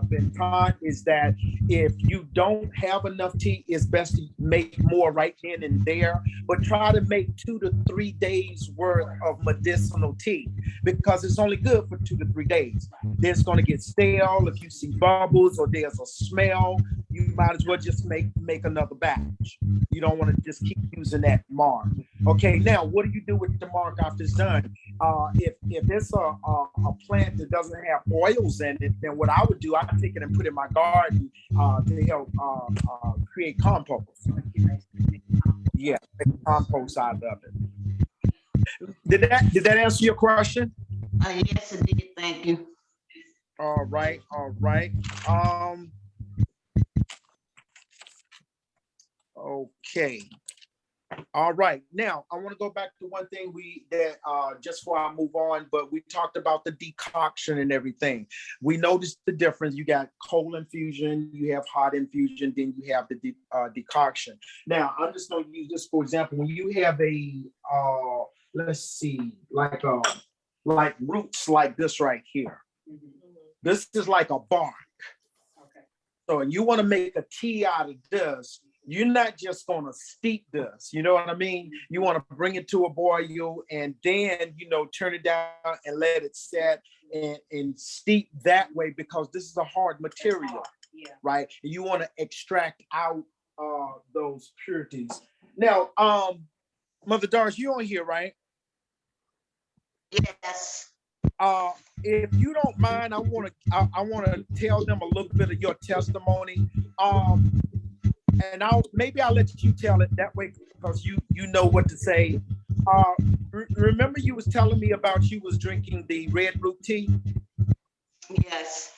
been taught is that if you don't have enough tea, it's best to make more right then and there, but try to make 2 to 3 days worth of medicinal tea, because it's only good for 2 to 3 days. Then it's going to get stale. If you see bubbles or there's a smell, you might as well just make another batch. You don't want to just keep using that mark. Okay, now what do you do with the mark after it's done? If it's a plant that doesn't have oils in it, then what I would do, I take it and put it in my garden to help create compost. Yeah, make compost out of it. Did that answer your question? Yes, it did. Thank you. All right. Okay. All right. Now I want to go back to one thing just before I move on, but we talked about the decoction and everything. We noticed the difference. You got cold infusion, you have hot infusion, then you have the decoction. Now I'm just going to use this for example. When you have a let's see, like roots like this right here. This is like a bark. Okay. So you want to make a tea out of this. You're not just going to steep this, you know what I mean? You want to bring it to a boil and then, turn it down and let it set and steep that way, because this is a hard material, right? And you want to extract out those purities. Now, Mother Doris, you on here, right? Yes. If you don't mind, I want to tell them a little bit of your testimony. And I'll let you tell it that way, because you know what to say. Remember you was telling me about you was drinking the red root tea? Yes.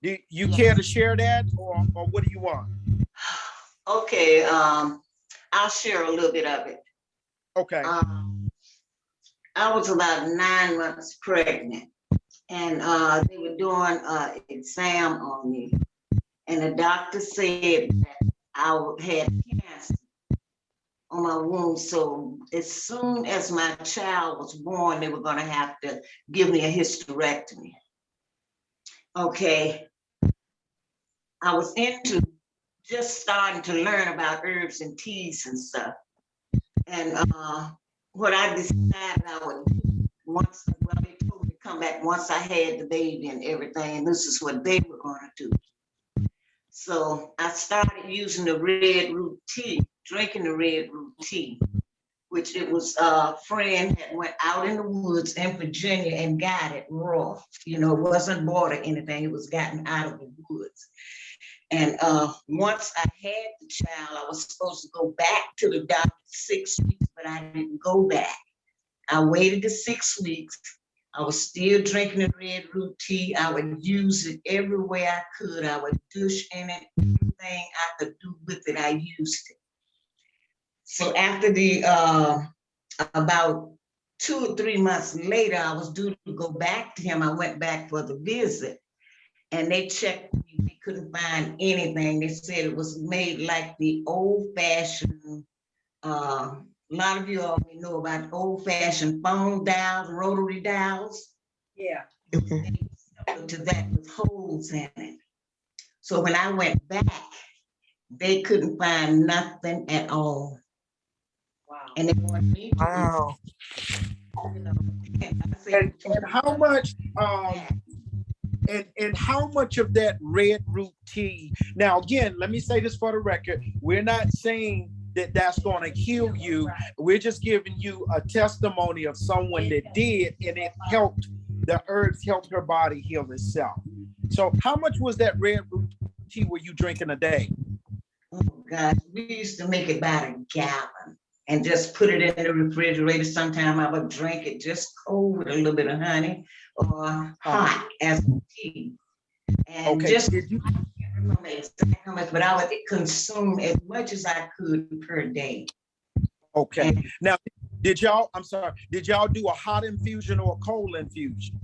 Do you care to share that, or what do you want? Okay, I'll share a little bit of it. Okay. I was about 9 months pregnant, and they were doing an exam on me, and the doctor said that I had cancer on my womb. So as soon as my child was born, they were going to have to give me a hysterectomy. Okay, I was into just starting to learn about herbs and teas and stuff. And what I decided I would do once, well, they told me to come back once I had the baby and everything, and this is what they were going to do. So I started using the red root tea, drinking the red root tea, which it was a friend that went out in the woods in Virginia and got it raw. You know, it wasn't bought or anything, it was gotten out of the woods. And once I had the child, I was supposed to go back to the doctor 6 weeks, but I didn't go back. I waited the 6 weeks. I was still drinking the red root tea. I would use it everywhere I could. I would douche in it, everything I could do with it, I used it. So after the, about 2 or 3 months later, I was due to go back to him. I went back for the visit, and they checked me. They couldn't find anything. They said it was made like the old-fashioned, a lot of you all may know about old-fashioned phone dials, rotary dials. Yeah. It was similar to that with holes in it. So when I went back, they couldn't find nothing at all. Wow. And they wanted me to, Wow. you know, I said, And how much and how much of that red root tea? Now, again, let me say this for the record. We're not saying that that's going to heal you. We're just giving you a testimony of someone that did, and it helped. The herbs helped her body heal itself. So how much was that red root tea were you drinking a day? oh God, we used to make it about a gallon and just put it in the refrigerator. Sometime I would drink it just cold with a little bit of honey or hot as tea. And Okay. just, Did you? I can't remember exactly how much, but I would consume as much as I could per day. Okay. And Now, did y'all? I'm sorry. Did y'all do a hot infusion or a cold infusion?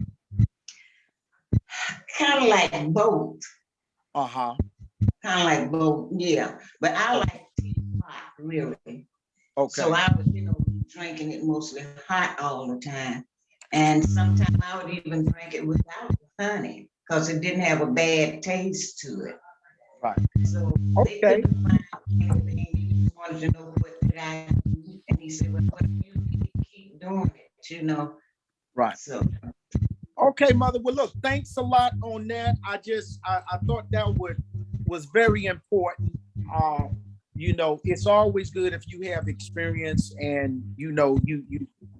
kind of like both, Uh-huh. yeah. But I like tea hot, really. Okay. So I was, drinking it mostly hot all the time. And sometimes I would even drink it without the honey because it didn't have a bad taste to it. Right. So they Okay. couldn't find anything. He just wanted to know what did I do. And he said, well, what do you keep doing it, Right. So Okay, mother. Well, look, thanks a lot on that. I thought that was very important. It's always good if you have experience and you've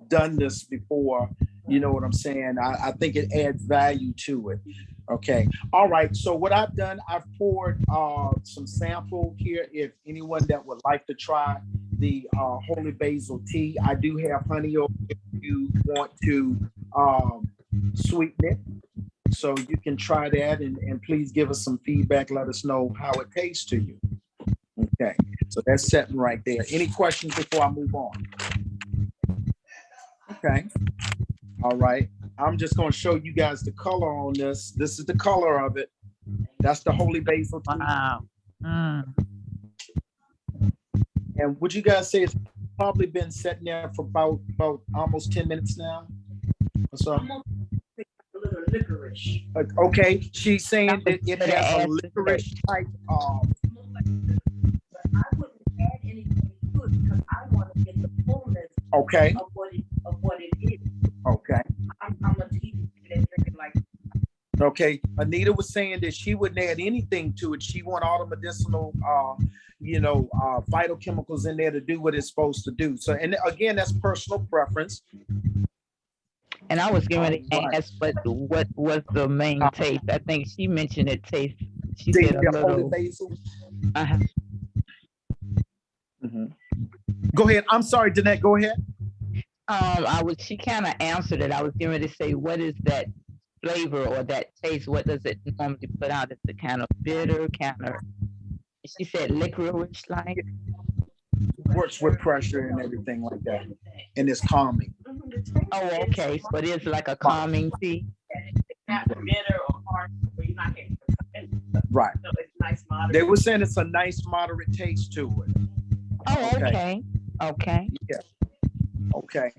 done this before. You know what I'm saying? I think it adds value to it. Okay. All right. So what I've done, I've poured some sample here. If anyone that would like to try the holy basil tea, I do have honey over if you want to sweeten it. So you can try that and please give us some feedback. Let us know how it tastes to you. Okay. So that's setting right there. Any questions before I move on? Okay. All right. I'm just going to show you guys the color on this. This is the color of it. That's the holy basil tea. Wow. Mm. And would you guys say it's probably been sitting there for about almost 10 minutes now? Or so? A little licorice. Okay. She's saying that it has a licorice type of. But I wouldn't add anything to it because I want to get the fullness Okay. of what it is. Okay. I'm a tea that drink it like. Okay. Anita was saying that she wouldn't add anything to it. She want all the medicinal, phytochemicals in there to do what it's supposed to do. So, and again, that's personal preference. And I was going to Right. ask, but what was the main taste? I think she mentioned it taste. She See said a the holy little. basil. Uh-huh. Mm-hmm. Go ahead. I'm sorry, Danette, go ahead. She kind of answered it. I was going to say, what is that flavor or that taste? What does it normally put out? Is it kind of bitter, kind of, she said licorice like? Works with pressure and everything like that. And it's calming. Oh, okay. So it is like a calming tea. Not bitter or harsh, but you're not getting. Right. So it's nice, moderate. They were saying it's a nice moderate taste to it. Oh, okay. Okay. Yeah. Okay.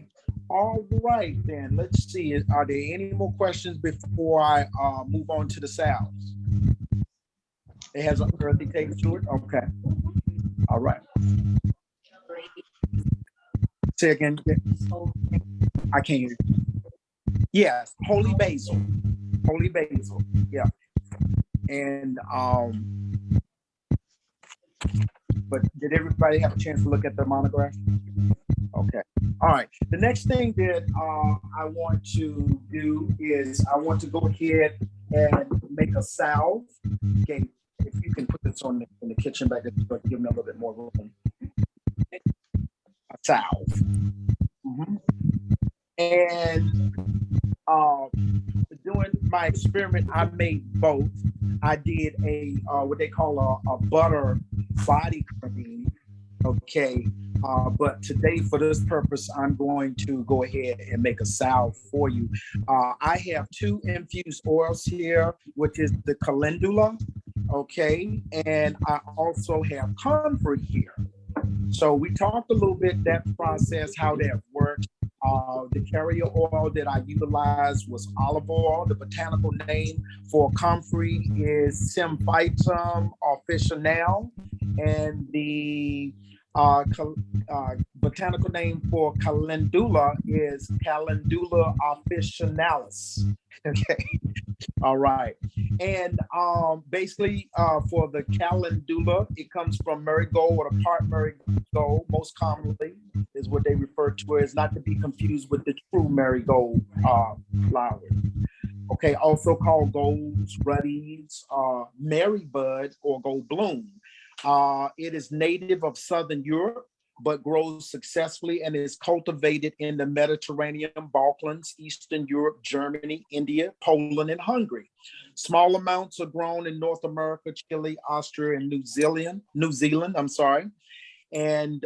All right, then. Let's see. Are there any more questions before I move on to the salves? It has an earthy taste to it? Okay. All right. Say again. I can't hear you. Yes, holy basil. Holy basil. Yeah. And but did everybody have a chance to look at the monograph? Okay. All right. The next thing that I want to do is I want to go ahead and make a salve. Okay. If you can put this on in the kitchen back there, but give me a little bit more room. A salve. Mm-hmm. And during my experiment, I made both. I did a what they call a butter body cream. Okay. But today, for this purpose, I'm going to go ahead and make a salve for you. I have 2 infused oils here, which is the calendula, okay, and I also have comfrey here. So we talked a little bit that process, how that works. The carrier oil that I utilized was olive oil. The botanical name for comfrey is Symphytum officinale, and the botanical name for calendula is Calendula officinalis. Okay. All right. And basically for the calendula, it comes from marigold or the part marigold, most commonly is what they refer to as, not to be confused with the true marigold flower. Okay, also called golds, ruddies, marybud, or gold bloom. It is native of Southern Europe, but grows successfully and is cultivated in the Mediterranean, Balkans, Eastern Europe, Germany, India, Poland, and Hungary. Small amounts are grown in North America, Chile, Austria, and New Zealand, I'm sorry. And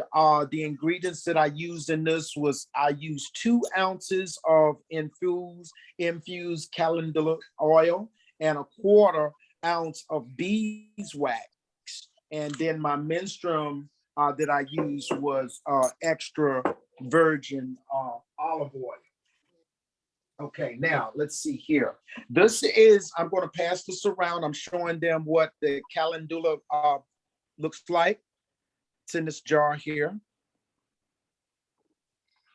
the ingredients that I used in this was I used 2 ounces of infused calendula oil and a 1/4 ounce of beeswax. And then my menstruum that I used was extra virgin olive oil. Okay, now let's see here. This is, I'm going to pass this around. I'm showing them what the calendula looks like. It's in this jar here.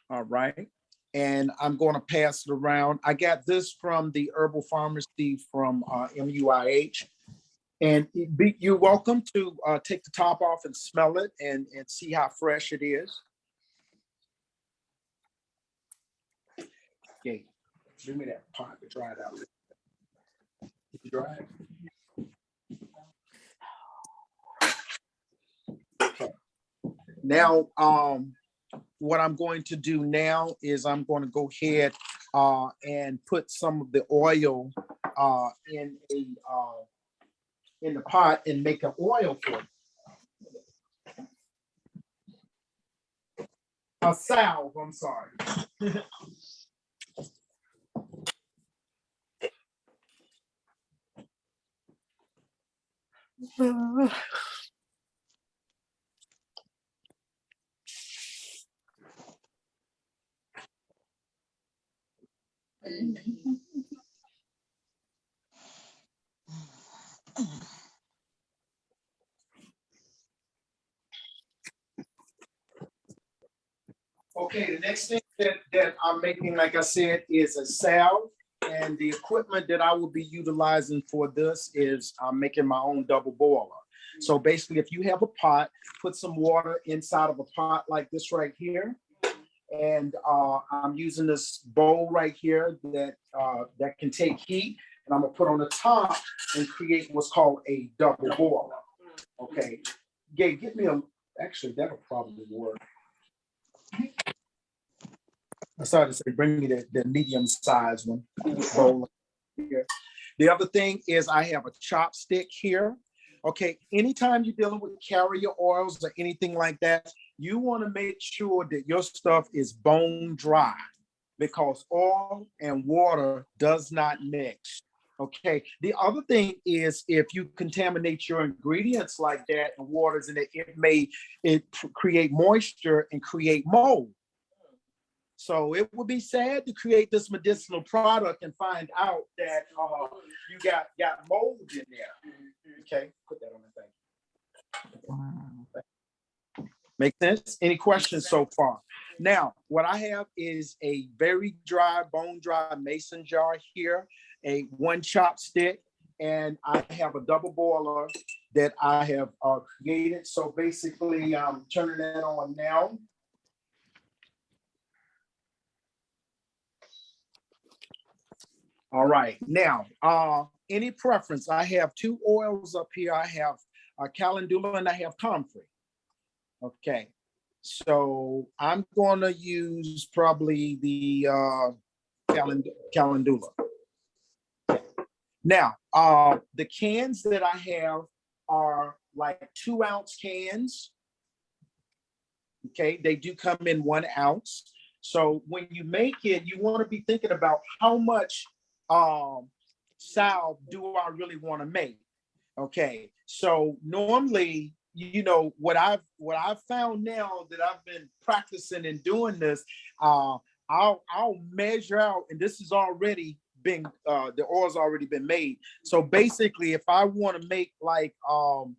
All right. And I'm going to pass it around. I got this from the herbal pharmacy from MUIH. And you're welcome to take the top off and smell it and see how fresh it is. Okay, give me that pot to dry it out. Dry it. Okay. Now, what I'm going to do now is I'm going to go ahead and put some of the oil in the pot and make an oil for it. A salve, I'm sorry. Okay, the next thing that I'm making, like I said, is a salve. And the equipment that I will be utilizing for this is I'm making my own double boiler. So basically, if you have a pot, put some water inside of a pot like this right here. And I'm using this bowl right here that can take heat. And I'm gonna put on the top and create what's called a double boiler. Okay, Gabe, get me actually that'll probably work. I started to say, bring me the medium size one. Bowl here. The other thing is I have a chopstick here. Okay, anytime you're dealing with carrier oils or anything like that, you want to make sure that your stuff is bone dry because oil and water does not mix. Okay, the other thing is if you contaminate your ingredients like that and waters in it, it create moisture and create mold. So it would be sad to create this medicinal product and find out that you got mold in there. Okay, put that on the thing. Wow. Make sense? Any questions so far? Now, what I have is a very dry, bone dry mason jar here, a one chopstick, and I have a double boiler that I have created. So basically, I'm turning that on now. All right. Now, any preference? I have two oils up here. I have calendula and I have comfrey. Okay. So I'm going to use probably the calendula. Now, the cans that I have are like 2-ounce cans. Okay. They do come in 1 ounce. So when you make it, you want to be thinking about how much salve do I really want to make? Okay, so normally, you know, what I've found now that I've been practicing and doing this, I'll measure out, and this has already been the oil's already been made. So basically, if I want to make like 2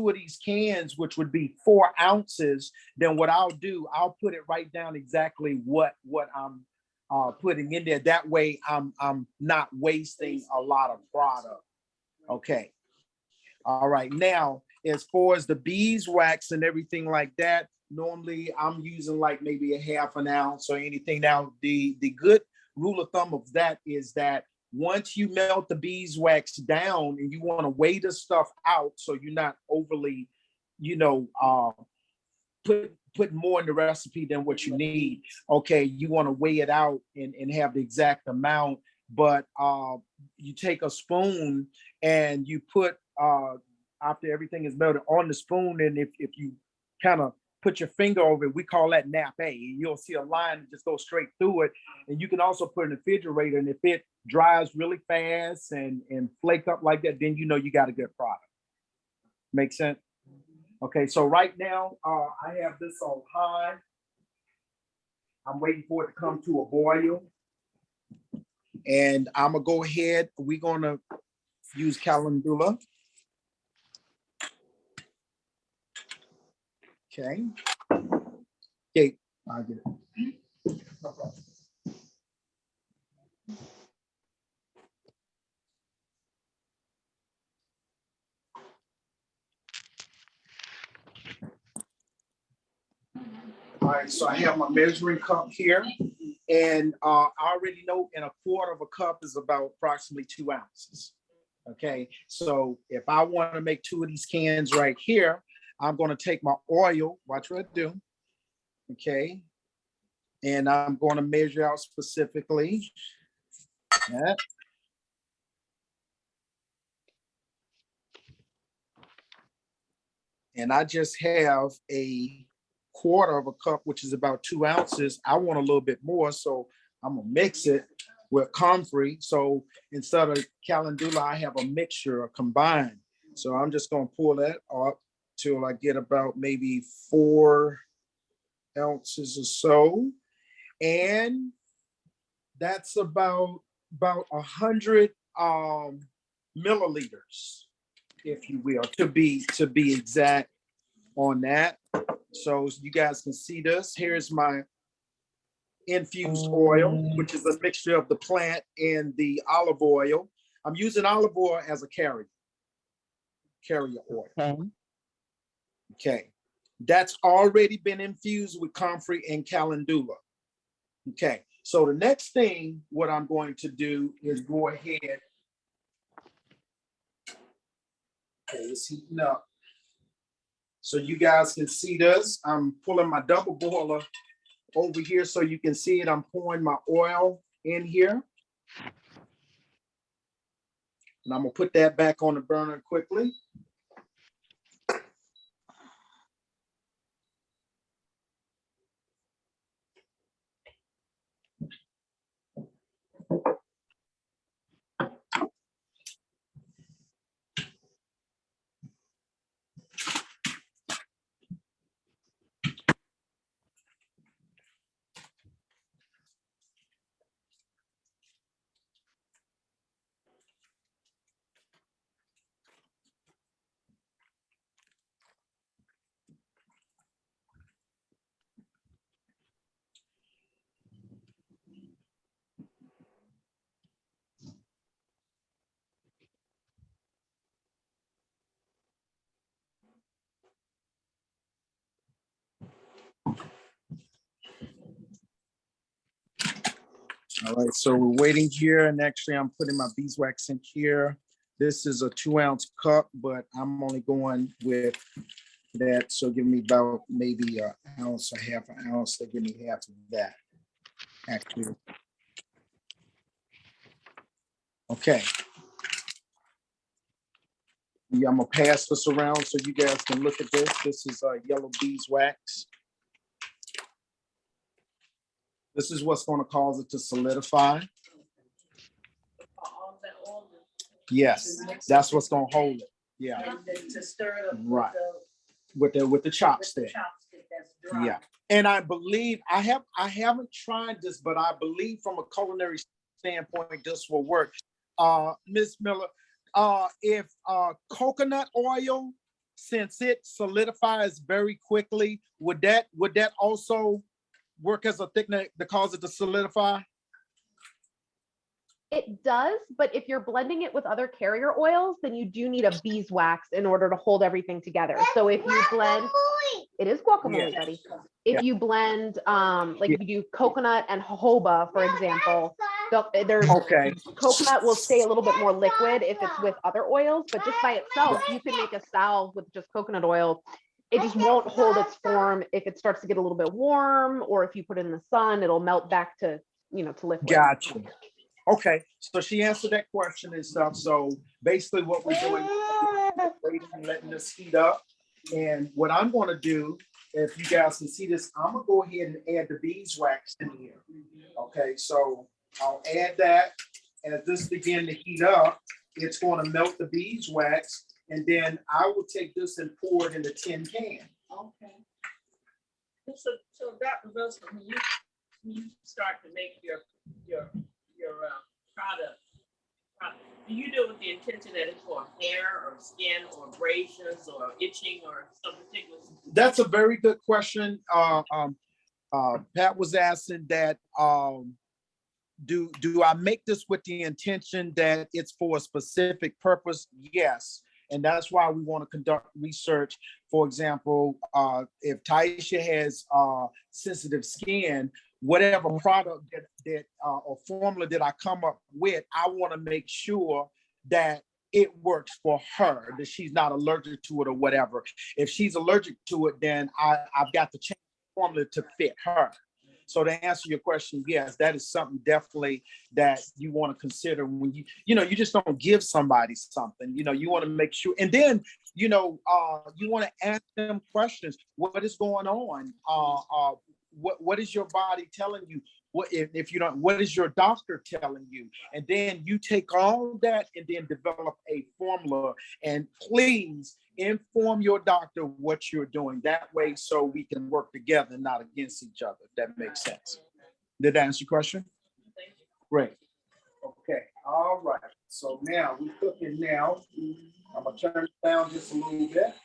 of these cans, which would be 4 ounces, then what I'll do, I'll put it right down exactly what I'm putting in there. That way I'm not wasting a lot of product. Okay. All right. Now, as far as the beeswax and everything like that, normally I'm using like maybe a 1/2 ounce or anything. Now, the good rule of thumb of that is that once you melt the beeswax down and you want to weigh the stuff out so you're not overly, put more in the recipe than what you need. Okay, you want to weigh it out and have the exact amount, but you take a spoon and you put after everything is melted on the spoon, and if you kind of put your finger over it, we call that nappe. You'll see a line that just goes straight through it. And you can also put it in the refrigerator, and if it dries really fast and flake up like that, then you know you got a good product. Make sense? Okay, so right now, I have this on high. I'm waiting for it to come to a boil. And I'm gonna go ahead, we're gonna use calendula. Okay. Okay, I'll get it. No problem. All right, so I have my measuring cup here, and I already know in 1/4 cup is about approximately 2 ounces. Okay, so if I want to make 2 of these cans right here, I'm going to take my oil, watch what I do. Okay, and I'm going to measure out specifically that. And I just have a 1/4 cup, which is about 2 ounces. I want a little bit more, so I'm gonna mix it with comfrey. So instead of calendula, I have a mixture, a combined. So I'm just gonna pull that up till I get about maybe 4 ounces or so, and that's about 100 milliliters, if you will, to be exact on that. So you guys can see this. Here's my infused oil, which is a mixture of the plant and the olive oil. I'm using olive oil as a carrier oil. Okay. Okay. That's already been infused with comfrey and calendula. Okay. So the next thing, what I'm going to do is go ahead. Okay, it's heating up. So you guys can see this. I'm pulling my double boiler over here so you can see it. I'm pouring my oil in here. And I'm gonna put that back on the burner quickly. All right, so we're waiting here, and actually I'm putting my beeswax in here. This is a 2-ounce cup, but I'm only going with that. So give me about maybe an ounce, a half an ounce. So give me half of that, actually. Okay. Yeah, I'm gonna pass this around so you guys can look at this. This is yellow beeswax. This is what's gonna cause it to solidify. Yes, that's what's gonna hold it. Yeah. To stir it up. Right. With the chopstick. Yeah. And I believe I haven't tried this, but I believe from a culinary standpoint, this will work. Ms. Miller, if coconut oil, since it solidifies very quickly, would that also work as a thickener to cause it to solidify? It does, but if you're blending it with other carrier oils, then you do need a beeswax in order to hold everything together. So if you blend, it is guacamole, buddy. If you blend, like if you do coconut and jojoba, for example, there's coconut will stay a little bit more liquid if it's with other oils, but just by itself, you can make a salve with just coconut oil. It just won't hold its form if it starts to get a little bit warm, or if you put it in the sun, it'll melt back to, to liquid. Gotcha. Okay, so she answered that question and stuff. So basically what we're doing is waiting and letting this heat up. And what I'm going to do, if you guys can see this, I'm going to go ahead and add the beeswax in here. Okay, so I'll add that. As this begins to heat up, it's going to melt the beeswax. And then I will take this and pour it in the tin can. Okay. So Dr. Wilson, when you start to make your product, do you do it with the intention that it's for hair or skin or abrasions or itching or some particular? That's a very good question. Pat was asking that, do I make this with the intention that it's for a specific purpose? Yes. And that's why we want to conduct research. For example, if Taisha has sensitive skin, whatever product that or formula that I come up with, I want to make sure that it works for her, that she's not allergic to it or whatever. If she's allergic to it, then I've got to change the formula to fit her. So to answer your question, yes, that is something definitely that you want to consider when you just don't give somebody something, you want to make sure. And then, you want to ask them questions. What is going on? What is your body telling you? What if you don't, what is your doctor telling you? And then you take all that and then develop a formula, and please inform your doctor what you're doing that way so we can work together, not against each other. If that makes sense. Did that answer your question? Great. Okay. All right. So now we're cooking now. I'm gonna turn it down just a little bit.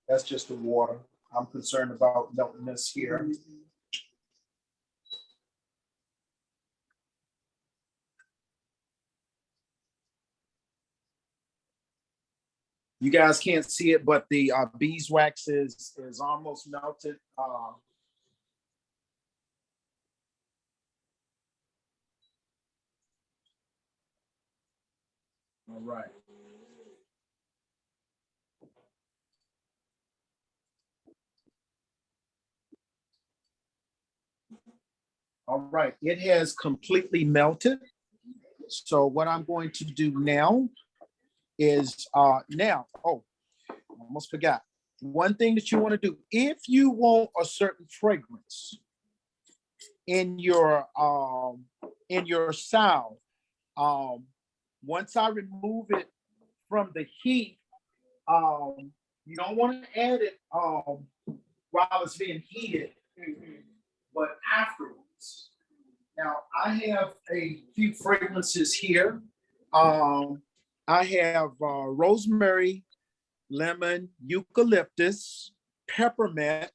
That's just the water. I'm concerned about melting this here. You guys can't see it, but the beeswax is almost melted. All right. All right, it has completely melted. So what I'm going to do now is almost forgot. One thing that you want to do, if you want a certain fragrance in your salve, once I remove it from the heat, you don't want to add it while it's being heated, but afterwards. Now I have a few fragrances here. I have rosemary, lemon, eucalyptus, peppermint,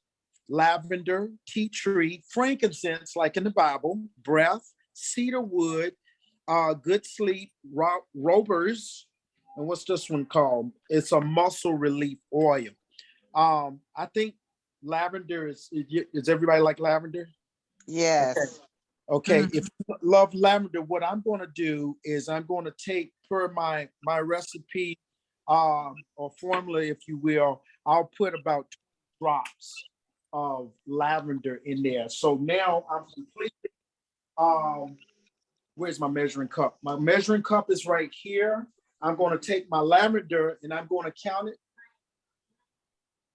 lavender, tea tree, frankincense, like in the Bible, breath, cedar wood, good sleep, robers, and what's this one called? It's a muscle relief oil. I think lavender is everybody like lavender? Yes. Okay, if you love lavender, what I'm going to do is I'm going to take per my recipe or formula, if you will, I'll put about 2 drops of lavender in there. So now I'm completely, where's my measuring cup? My measuring cup is right here. I'm going to take my lavender and I'm going to count it.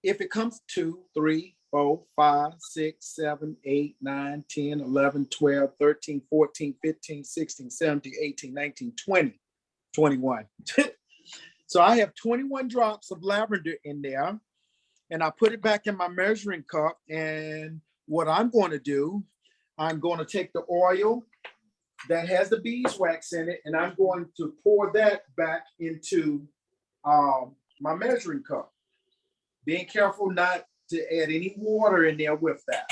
If it comes 2, 3, 4, 5, 6, 7, 8, 9, 10, 11, 12, 13, 14, 15, 16, 17, 18, 19, 20, 21. So I have 21 drops of lavender in there, and I put it back in my measuring cup. And what I'm going to do, I'm going to take the oil that has the beeswax in it, and I'm going to pour that back into my measuring cup. Being careful not to add any water in there with that.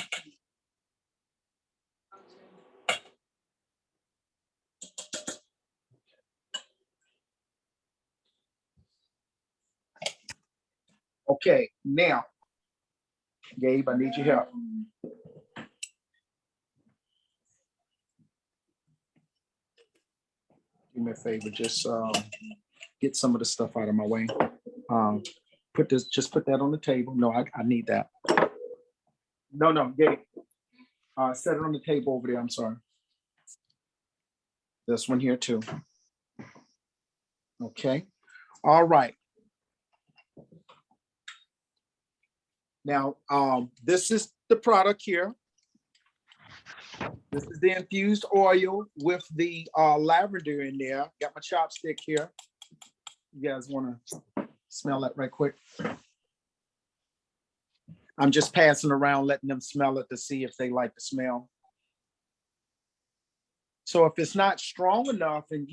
Okay, now, Gabe, I need your help. Do me a favor, just get some of the stuff out of my way. Just put that on the table. No, I need that. No, Gabe. Set it on the table over there. I'm sorry. This one here too. Okay. All right. Now, this is the product here. This is the infused oil with the lavender in there. Got my chopstick here. You guys want to smell that right quick? I'm just passing around, letting them smell it to see if they like the smell. So if it's not strong enough and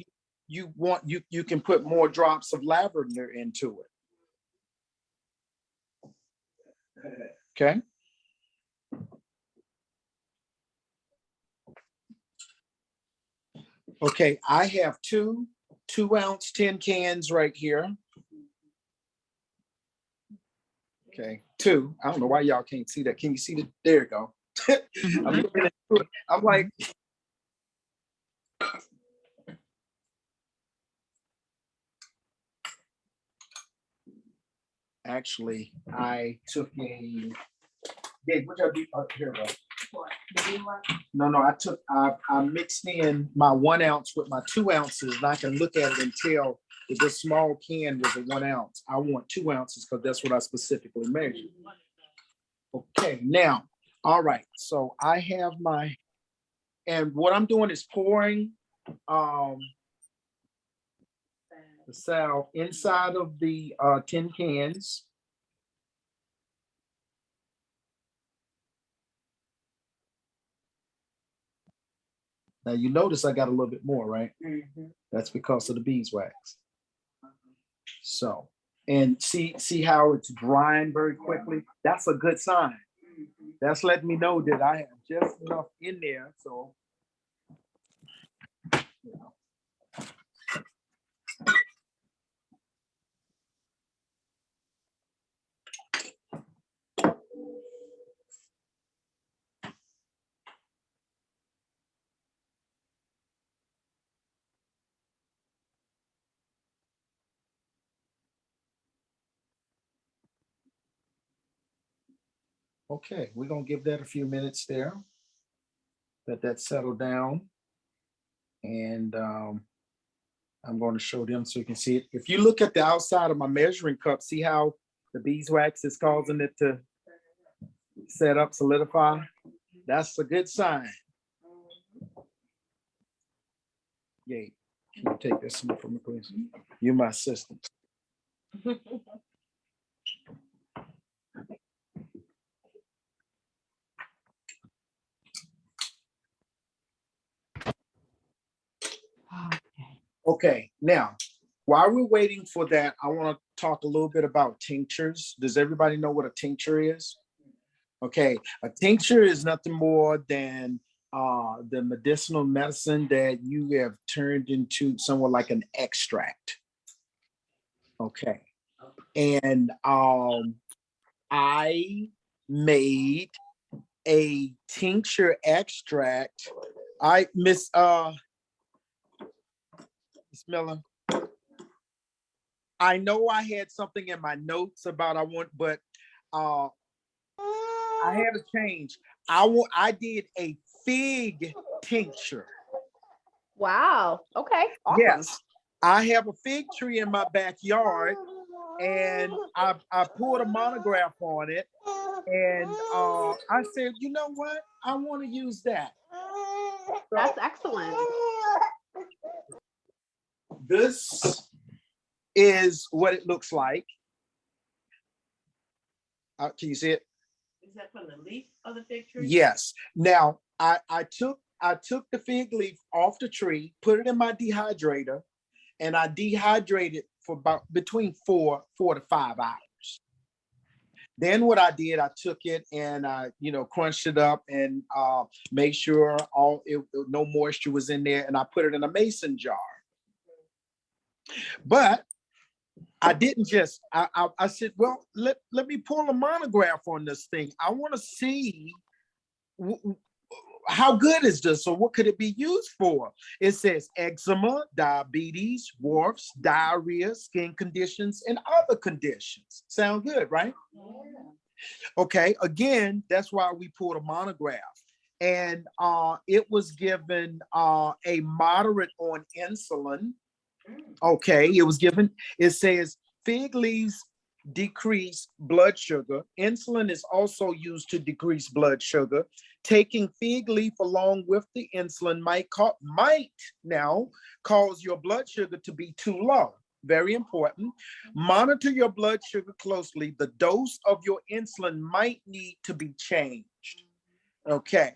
you can put more drops of lavender into it. Okay. Okay, I have two 2-ounce tin cans right here. Okay, 2. I don't know why y'all can't see that. Can you see that? There you go. I'm like, actually, I took a. Gabe, what y'all do? Here we go. No, I mixed in my 1 ounce with my 2 ounces, and I can look at it and tell that this small can was a 1 ounce. I want 2 ounces because that's what I specifically measured. Okay, now, all right. So I have and what I'm doing is pouring the salve inside of the tin cans. Now you notice I got a little bit more, right? Mm-hmm. That's because of the beeswax. So, and see how it's drying very quickly? That's a good sign. That's letting me know that I have just enough in there. So, you know. Okay, we're gonna give that a few minutes there. let that settle down. And I'm going to show them so you can see it. If you look at the outside of my measuring cup, see how the beeswax is causing it to set up, solidify? That's a good sign. Yay. Can you take this from me, please? You're my assistant. Okay, now, while we're waiting for that, I want to talk a little bit about tinctures. Does everybody know what a tincture is? Okay, a tincture is nothing more than the medicinal medicine that you have turned into somewhat like an extract. Okay, and I made a tincture extract. Miss Miller, I know I had something in my notes about but I had a change. I did a fig tincture. Wow. Okay. Awesome. Yes, I have a fig tree in my backyard, and I poured a monograph on it, and I said, you know what? I want to use that. That's excellent. This is what it looks like. Can you see it? Is that from the leaf of the fig tree? Yes. Now I took the fig leaf off the tree, put it in my dehydrator, and I dehydrated for about between 4 to 5 hours. Then what I did, I took it and I, crunched it up and made sure no moisture was in there, and I put it in a mason jar. But I didn't just, I said, well, let me pull a monograph on this thing. I want to see how good is this, or what could it be used for? It says eczema, diabetes, warts, diarrhea, skin conditions, and other conditions. Sound good, right? Yeah. Okay, again, that's why we pulled a monograph. And it was given a moderate on insulin. Okay, it says fig leaves decrease blood sugar. Insulin is also used to decrease blood sugar. Taking fig leaf along with the insulin might now cause your blood sugar to be too low. Very important. Monitor your blood sugar closely. The dose of your insulin might need to be changed. Okay.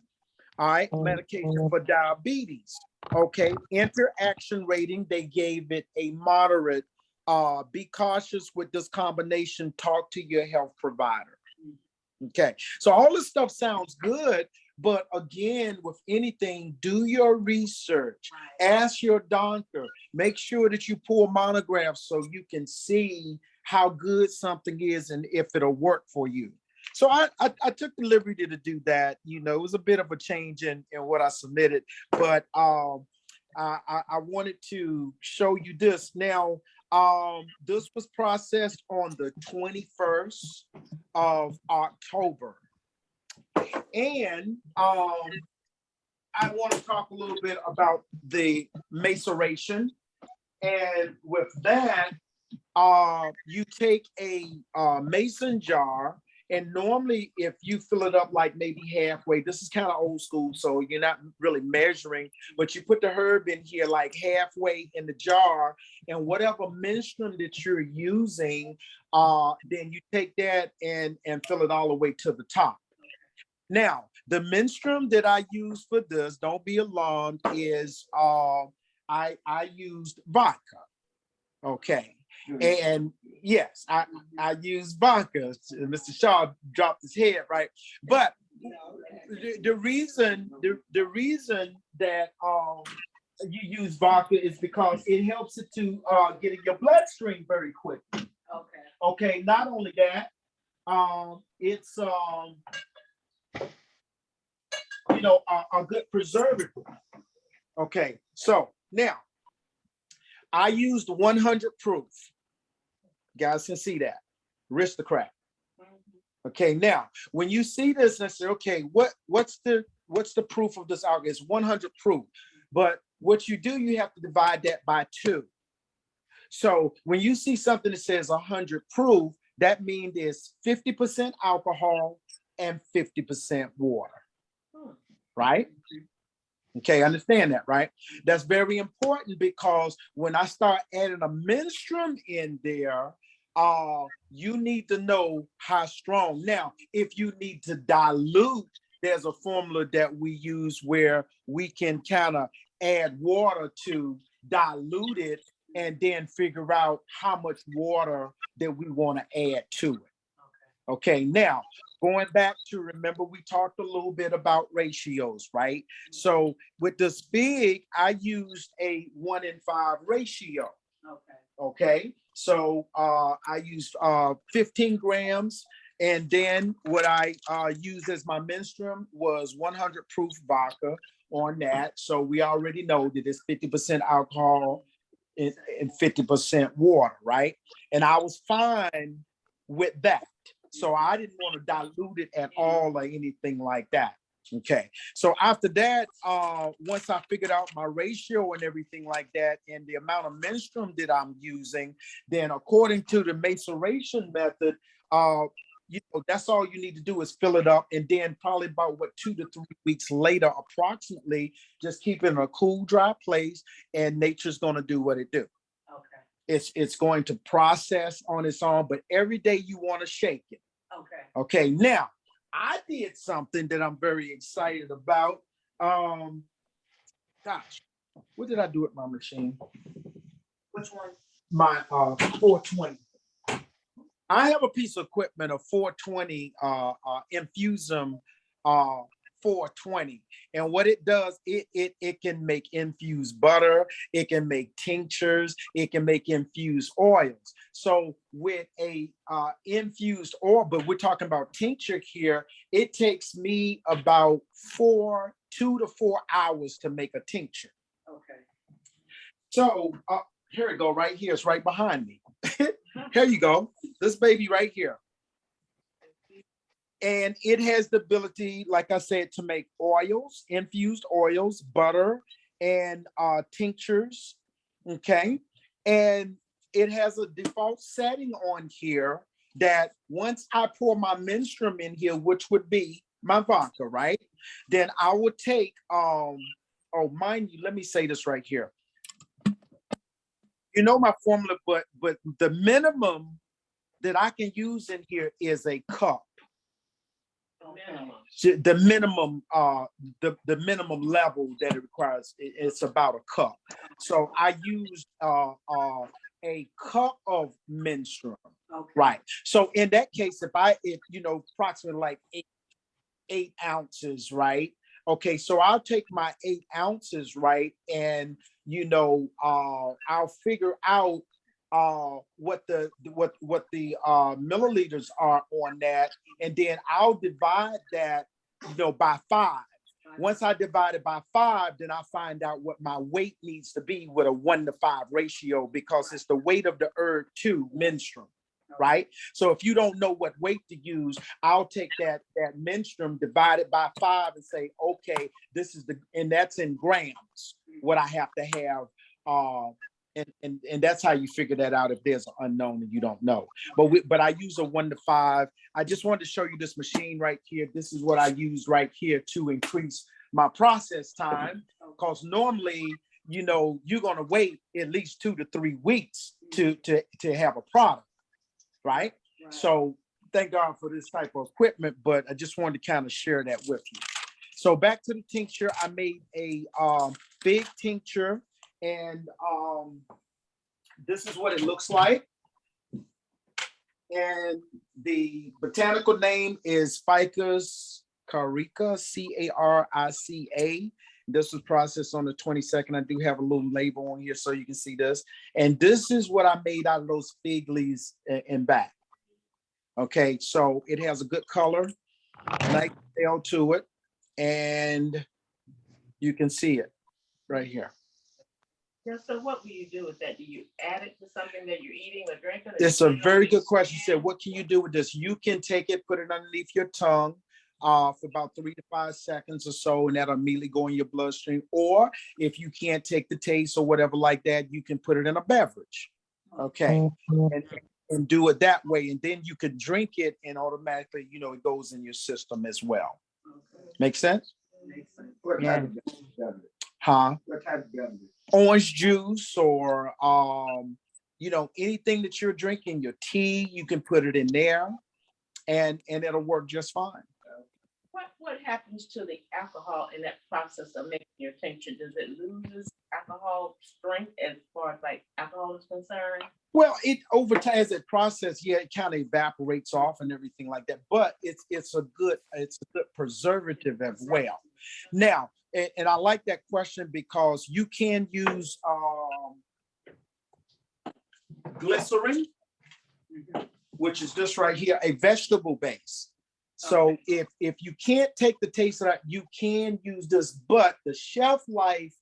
All right, medication for diabetes. Okay, interaction rating, they gave it a moderate. Be cautious with this combination. Talk to your health provider. Okay, so all this stuff sounds good, but again, with anything, do your research. Ask your doctor. Make sure that you pull monographs so you can see how good something is and if it'll work for you. So I took the liberty to do that. It was a bit of a change in what I submitted, but I wanted to show you this. Now, this was processed on the 21st of October. And I want to talk a little bit about the maceration. And with that, you take a mason jar. And normally, if you fill it up like maybe halfway, this is kind of old school, so you're not really measuring, but you put the herb in here like halfway in the jar, and whatever menstruum that you're using, then you take that and fill it all the way to the top. Now, the menstruum that I use for this, don't be alarmed, is I used vodka. Okay. And yes, I use vodka. Mr. Shaw dropped his head, right? But the reason that you use vodka is because it helps it to get in your bloodstream very quickly. Okay. Okay. Not only that, it's a good preservative. Okay. So now I used 100 proof. You guys can see that. Aristocrat. Okay, now when you see this and say, okay, what's the what's the proof of this alcohol? It's 100 proof. But what you do, you have to divide that by 2. So when you see something that says 100 proof, that means there's 50% alcohol and 50% water, right? Okay, understand that, right? That's very important because when I start adding a menstruum in there, you need to know how strong. Now, if you need to dilute, there's a formula that we use where we can kind of add water to dilute it and then figure out how much water that we want to add to it. Okay, now going back to, remember we talked a little bit about ratios, right? So with this fig, I used a 1:5 ratio. Okay, so I used 15 grams, and then what I used as my menstruum was 100 proof vodka on that. So we already know that it's 50% alcohol and 50% water, right? And I was fine with that. So I didn't want to dilute it at all or anything like that. Okay. So after that, once I figured out my ratio and everything like that, and the amount of menstruum that I'm using, then according to the maceration method, that's all you need to do is fill it up. And then probably about 2 to 3 weeks later, approximately, just keep it in a cool, dry place, and nature's going to do what it do. It's going to process on its own, but every day you want to shake it. Okay. Now, I did something that I'm very excited about. Gosh, what did I do with my machine? Which one? My 420. I have a piece of equipment, a 420 Infusum 420, and what it does, it can make infused butter, it can make tinctures, it can make infused oils. So with a infused oil, but we're talking about tincture here, it takes me about 2 to 4 hours to make a tincture. Okay. So here we go, right here, it's right behind me. Here you go, this baby right here. And it has the ability, like I said, to make oils, infused oils, butter, and tinctures, okay? And it has a default setting on here that once I pour my menstruum in here, which would be my vodka, right? Then I would take, mind you, let me say this right here. You know my formula, but the minimum that I can use in here is a cup. The minimum, the minimum level that it requires, it's about a cup. So I use a cup of menstruum, right? So in that case, if approximately like eight ounces, right? Okay, so I'll take my 8 ounces, right, and I'll figure out what the milliliters are on that, and then I'll divide that by 5. Once I divide it by 5, then I find out what my weight needs to be with a 1:5 ratio, because it's the weight of the herb to menstruum, right? So if you don't know what weight to use, I'll take that menstruum, divide it by 5, and say, okay, this is and that's in grams, what I have to have. And that's how you figure that out if there's an unknown and you don't know. But I use a 1:5. I just wanted to show you this machine right here. This is what I use right here to increase my process time, because normally, you're gonna wait at least 2 to 3 weeks to have a product, right? So thank God for this type of equipment, but I just wanted to kind of share that with you. So back to the tincture, I made a big tincture. And this is what it looks like. And the botanical name is Ficus carica, Carica. This was processed on the 22nd. I do have a little label on here so you can see this. And this is what I made out of those fig leaves in back. Okay, so it has a good color, nice tail to it, and you can see it right here. Yeah, so what will you do with that? Do you add it to something that you're eating or drinking? It's a very good question. You said, what can you do with this? You can take it, put it underneath your tongue, for about 3 to 5 seconds or so, and that'll immediately go in your bloodstream. Or if you can't take the taste or whatever like that, you can put it in a beverage. Okay. And do it that way. And then you could drink it and automatically, it goes in your system as well. Make sense? Makes sense. What Yeah. type of beverage? Huh? What type of beverage? Orange juice or anything that you're drinking, your tea, you can put it in there and it'll work just fine. What happens to the alcohol in that process of making your tincture? Does it lose alcohol strength as far as like alcohol is concerned? Well, it over time as it process, yeah, it kind of evaporates off and everything like that. But it's a good preservative as well. Now, and I like that question because you can use glycerin, which is this right here, a vegetable base. So if you can't take the taste of that, you can use this, but the shelf life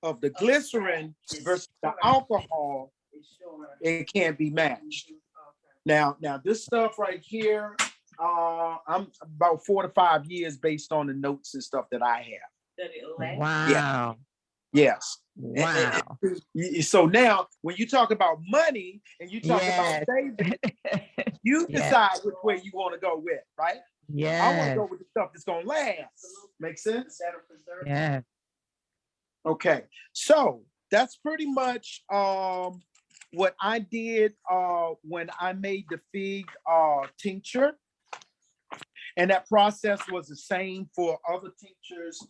of the glycerin versus the alcohol, it can't be matched. Now this stuff right here, I'm about 4 to 5 years based on the notes and stuff that I have. Wow. Yes. Wow. So now when you talk about money and you talk about saving, you decide which way you want to go with, right? I want to go with the stuff that's going to last. Make sense? Yeah. Okay. So that's pretty much what I did when I made the fig tincture. And that process was the same for other tinctures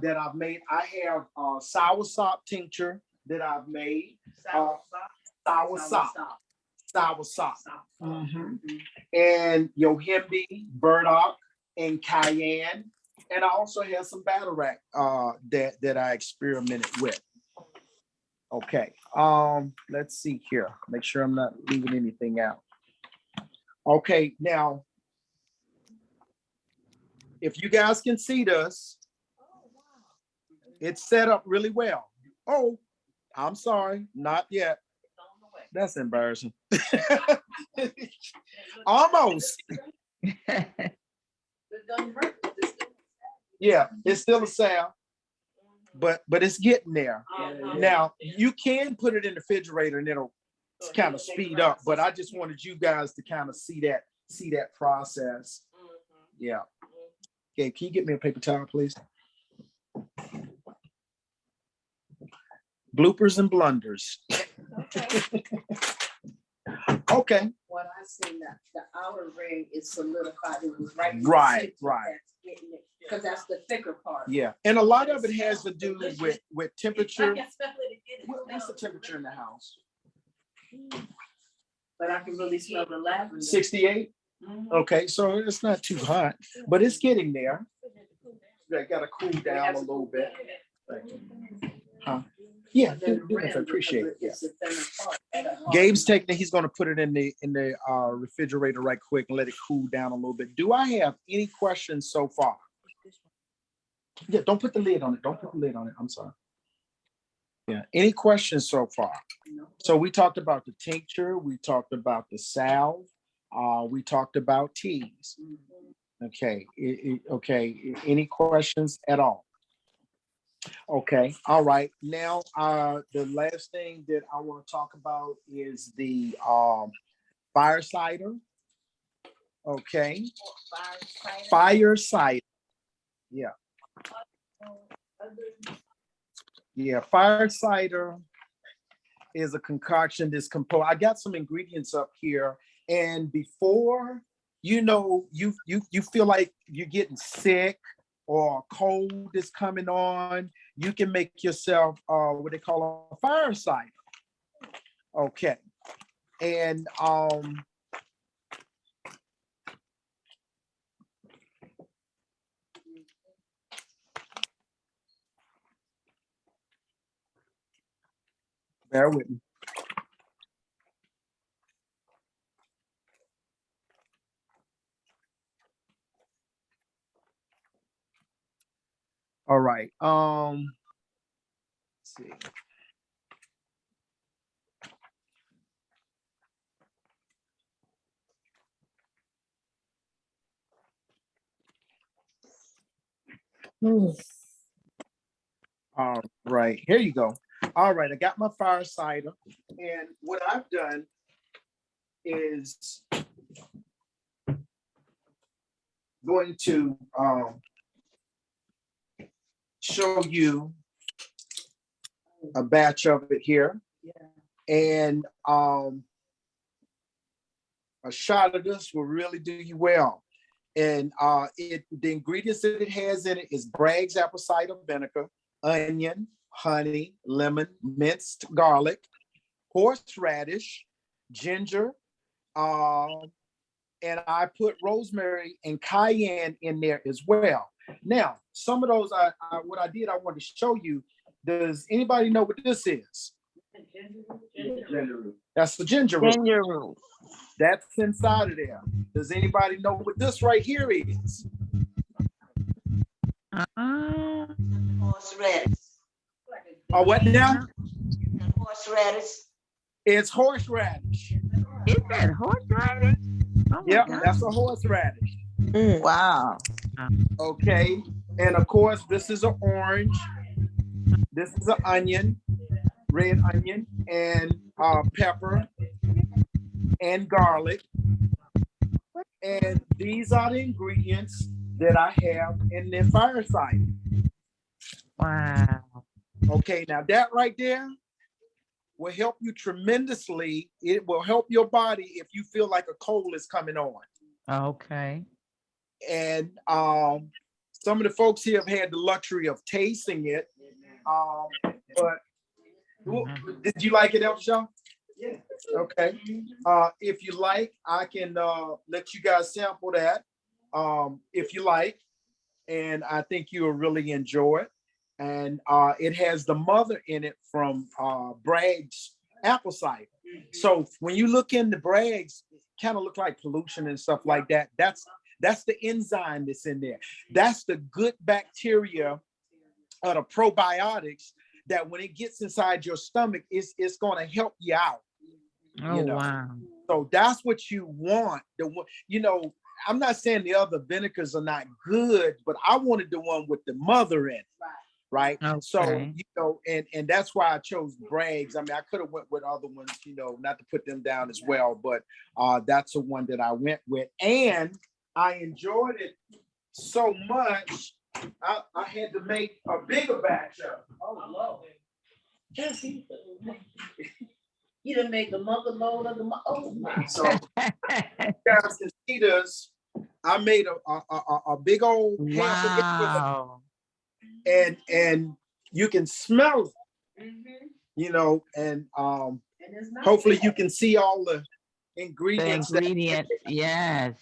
that I've made. I have soursop tincture that I've made. Soursop. And yohimbe, burdock, and cayenne. And I also have some baccarat that I experimented with. Okay. Let's see here. Make sure I'm not leaving anything out. Okay, now if you guys can see this, it's set up really well. Oh, I'm sorry, not yet. That's embarrassing. Almost. Yeah, it's still a sound, but it's getting there. Now you can put it in the refrigerator and it'll kind of speed up, but I just wanted you guys to kind of see that process. Yeah. Okay, can you get me a paper towel, please? Bloopers and blunders. Okay. What I seen, the outer ring is solidified. It was right. Right. Because that's the thicker part. Yeah, and a lot of it has to do with temperature. What's the temperature in the house? But I can really smell the lavender. 68. Okay, so it's not too hot, but it's getting there. I gotta cool down a little bit. Huh? Yeah, I appreciate it. Yeah. Gabe's taking it. He's gonna put it in the refrigerator right quick and let it cool down a little bit. Do I have any questions so far? Yeah, don't put the lid on it. Don't put the lid on it. I'm sorry. Yeah. Any questions so far? So we talked about the tincture. We talked about the salve. We talked about teas. Okay. Okay. Any questions at all? Okay. All right. Now, the last thing that I want to talk about is the fire cider. Okay. Fire cider. Yeah. Yeah. Fire cider is a concoction that's composed. I got some ingredients up here, and before you feel like you're getting sick or a cold is coming on, you can make yourself what they call a fire cider. Okay, and bear with me. All right. Let's see. All right, here you go. All right, I got my fire cider, and what I've done is going to show you a batch of it here, and a shot of this will really do you well. And the ingredients that it has in it is Bragg's apple cider vinegar, onion, honey, lemon, minced garlic, horseradish, ginger, and I put rosemary and cayenne in there as well. Now, some of those, what I did, I wanted to show you. Does anybody know what this is? Ginger root. That's the ginger root. Ginger root. That's inside of there. Does anybody know what this right here is? Horseradish. Oh, what now? Horseradish. It's horseradish. Is that horseradish? Oh Yep, that's a horseradish. Wow. Okay, and of course, this is an orange. This is an onion, red onion, and pepper and garlic. And these are the ingredients that I have in the fireside. Wow. Okay, now that right there will help you tremendously. It will help your body if you feel like a cold is coming on. Okay. And some of the folks here have had the luxury of tasting it. But did you like it, Elsha? Yeah. Okay. If you like, I can let you guys sample that if you like. And I think you'll really enjoy it. And it has the mother in it from Bragg's apple cider. So when you look into Bragg's, it kind of look like pollution and stuff like that. That's the enzyme that's in there. That's the good bacteria or the probiotics that when it gets inside your stomach, it's going to help you out. Oh, You know. wow. So that's what you want. I'm not saying the other vinegars are not good, but I wanted the one with the mother in it. Right. Okay. So, and that's why I chose Bragg's. I mean, I could have went with other ones, not to put them down as well, but that's the one that I went with. And I enjoyed it so much, I had to make a bigger batch of it. Oh, Lord. You done make the mother load of the oh my. So you guys can see this. I made a big old Wow. and you can smell it, and hopefully you can see all the ingredients. The ingredients, yes.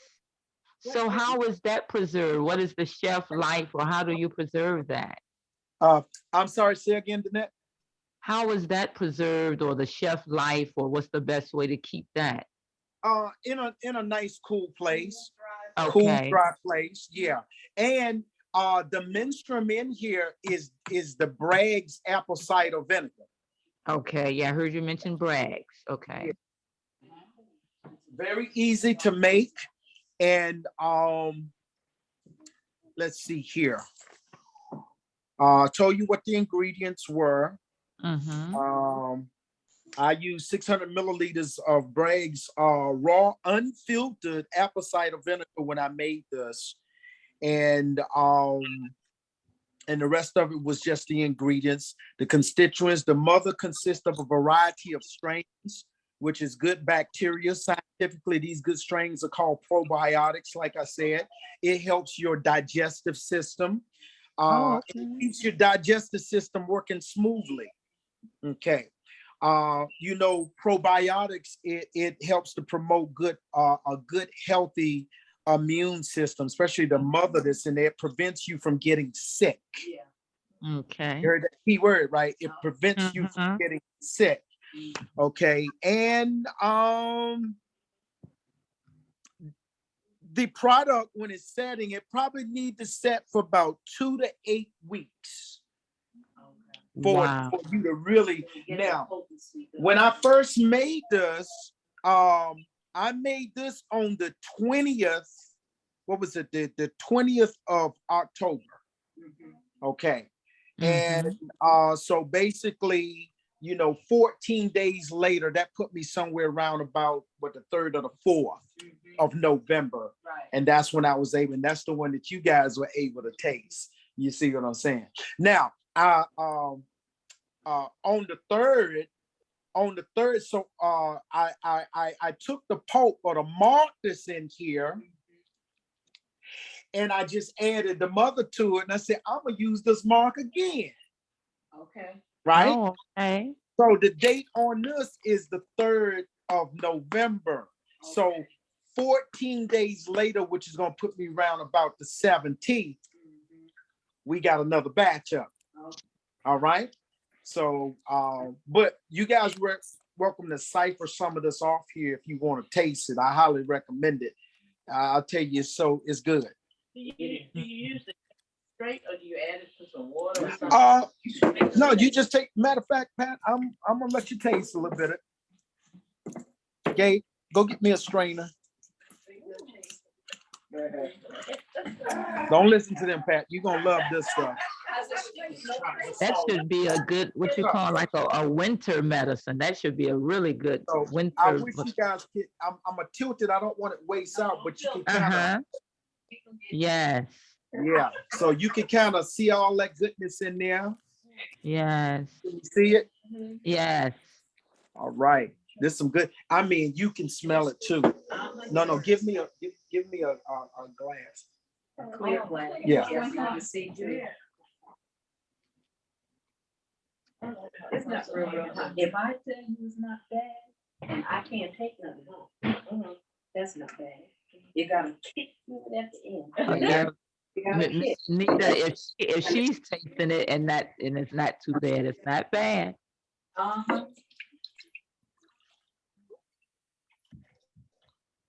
So how is that preserved? What is the shelf life, or how do you preserve that? I'm sorry, say again, Danette. How is that preserved, or the shelf life, or what's the best way to keep that? In a nice cool place. Okay. Cool dry place, yeah. And the menstruum in here is the Bragg's apple cider vinegar. Okay, yeah, I heard you mention Bragg's. Okay. Very easy to make. And let's see here. I'll tell you what the ingredients were. I used 600 milliliters of Bragg's raw, unfiltered apple cider vinegar when I made this. And the rest of it was just the ingredients, the constituents. The mother consists of a variety of strains, which is good bacteria. Scientifically, these good strains are called probiotics. Like I said, it helps your digestive system. It keeps your digestive system working smoothly. Okay. Probiotics, it helps to promote a good, healthy immune system, especially the mother that's in there. It prevents you from getting sick. Yeah. Okay. You heard that key word, right? It prevents you from getting sick. Okay. And the product, when it's setting, it probably need to set for about 2 to 8 weeks for you to really. Now, when I first made this, I made this on the 20th. What was it? The 20th of October. Okay. Mhm. And so basically, 14 days later, that put me somewhere around about the 3rd or the 4th of November. Right. And that's when I was able, and that's the one that you guys were able to taste. You see what I'm saying? Now, on the 3rd, so I took the pulp or the mark that's in here, and I just added the mother to it, and I said, I'm gonna use this mark again. Okay. Right? Oh, okay. So the date on this is the 3rd of November. Okay. So 14 days later, which is going to put me around about the 17th, we got another batch up. Okay. All right. So, but you guys were welcome to cipher some of this off here if you want to taste it. I highly recommend it. I'll tell you, so it's good. Do you use it straight, or do you add it to some water or something? No, you just take. Matter of fact, Pat, I'm gonna let you taste a little bit of it. Okay, go get me a strainer. Don't listen to them, Pat. You're gonna love this stuff. That should be a good, what you call like a winter medicine. That should be a really good So winter. I wish you guys could. I'm a tilted. I don't want it waste out, but you can kind of. Yes. Yeah. So you can kind of see all that goodness in there. Yes. Can you see it? Yes. All right. There's some good. I mean, you can smell it too. No. Give me a glass. Clear glass. Yeah. It's not real hot. If I tell you it's not bad, and I can't take nothing home, that's not bad. You gotta kick it at the end. Oh, yeah. You gotta kick. Nita, if she's tasting it and it's not too bad, it's not bad.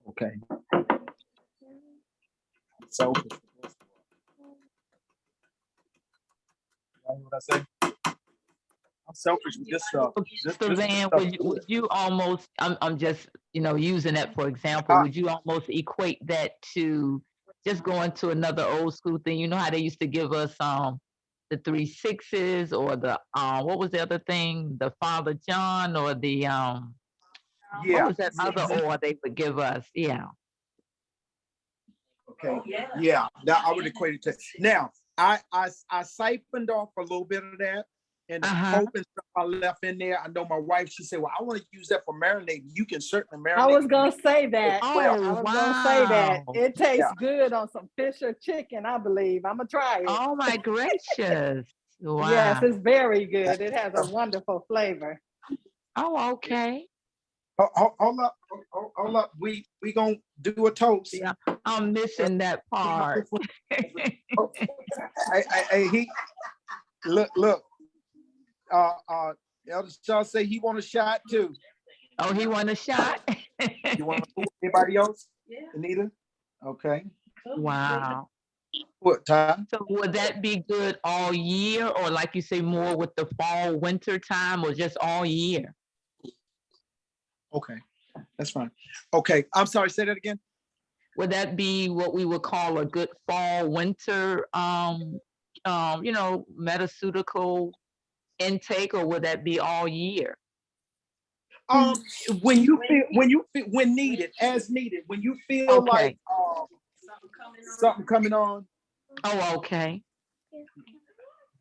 Okay. So, what I say? I'm selfish with this stuff. Mr. Van, would you almost? I'm just using that for example. Would you almost equate that to just going to another old school thing? You know how they used to give us the 3 6s or the what was the other thing? The Father John or the Yeah. What was that other or they would give us? Yeah. Okay. Yeah. Now I would equate it to. Now I siphoned off a little bit of that, and the pulp and stuff I left in there. I know my wife. She said, "Well, I want to use that for marinating." You can certainly marinate. I was gonna say that. Oh, I was gonna say that. It tastes Yeah. good on some fish or chicken, I believe. I'm gonna try it. Oh my gracious! Wow. Yes, it's very good. It has a wonderful flavor. Oh, okay. Hold up. We gonna do a toast. Yeah, I'm missing that part. He look. Elder Shaw say he want a shot too. Oh, he want a shot? You want anybody else? Yeah. Anita? Okay. Wow. What time? So would that be good all year, or like you say, more with the fall, winter time, or just all year? Okay, that's fine. Okay, I'm sorry, say that again. Would that be what we would call a good fall, winter, metaceutical intake, or would that be all year? When needed, as needed, when you feel Okay. like something coming on. Oh, okay.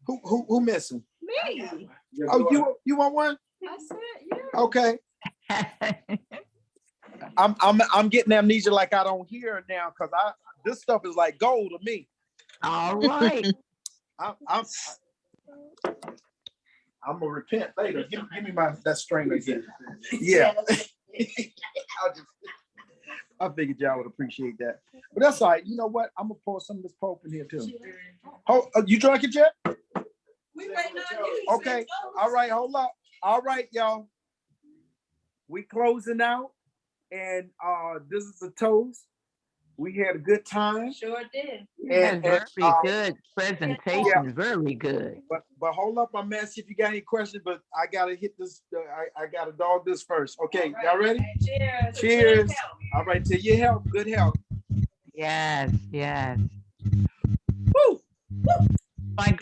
Who missing? Me. Oh, you want one? I said, yeah. Okay. I'm getting amnesia like I don't hear it now because this stuff is like gold to me. All right. I'm gonna repent later. Give me that string again. Yeah. I figured y'all would appreciate that. But that's all right. You know what? I'm gonna pour some of this pulp in here too. You drunk it yet? We waiting on you. Okay. All right, hold up. All right, y'all. We closing out, and this is a toast. We had a good time. Sure did. And very good presentation. Yeah. Very good. But hold up, I'm gonna ask you if you got any questions, but I gotta hit this. I gotta dog this first. Okay, y'all ready? Cheers. Cheers. All right, to your health, good health. Yes, yes. Woo! Woo! my,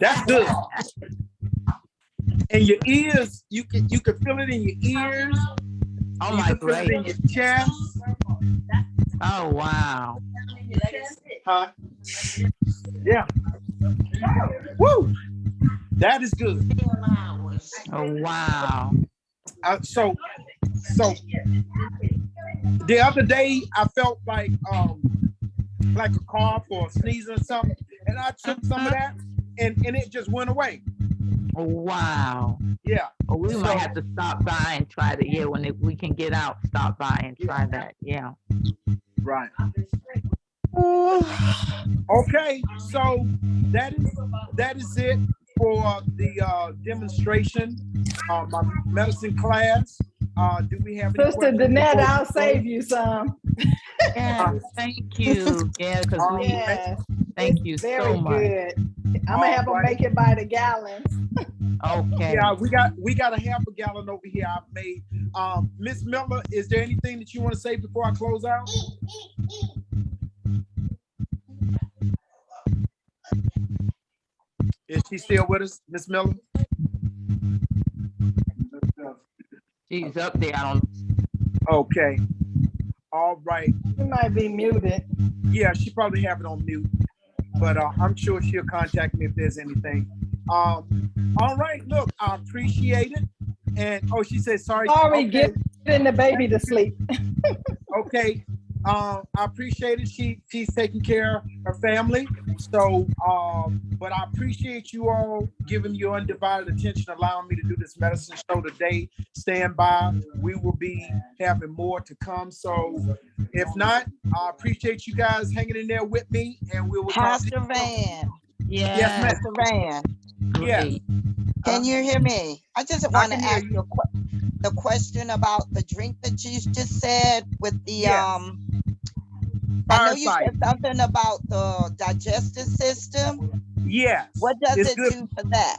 That's good. And your ears, you can feel it in your ears. oh You my can feel it in great. your chest. Oh, wow. Huh? Yeah. Woo! That is good. Oh, wow. So the other day I felt like a cough or sneezing or something, and I took some of that, and it just went away. Oh, wow. Yeah. Oh, we So- might have to stop by and try that. Yeah, when we can get out, stop by and try that. Yeah. Right. Okay, so that is it for the demonstration. My medicine class. Do we have any Sister questions Danette, before we I'll go? save you some. Yeah, thank you. Yeah, because we, Yeah, thank it's you very so much. good. I'm gonna have them Alright. make it by the gallons. Okay. Yeah, we got a half a gallon over here I've made. Miss Miller, is there anything that you want to say before I close out? Is she still with us, Miss Miller? She's up there. I don't. Okay. All right. You might be muted. Yeah, she probably have it on mute, but I'm sure she'll contact me if there's anything. All right. Look, I appreciate it. And she said sorry. Sorry, Okay. getting the baby to sleep. Okay. I appreciate it. She's taking care of her family. So, but I appreciate you all giving your undivided attention, allowing me to do this medicine show today. Stand by. We will be having more to come. So, if not, I appreciate you guys hanging in there with me, and we will talk. Pastor Van, Yes. Yes, ma'am. Pastor Van, Yeah. Great. can you hear me? I just want to can hear ask you the question about the drink that you just said with the Yes. I know you Fireside. said something about the digestive system. Yes. What does It's it good. do for that?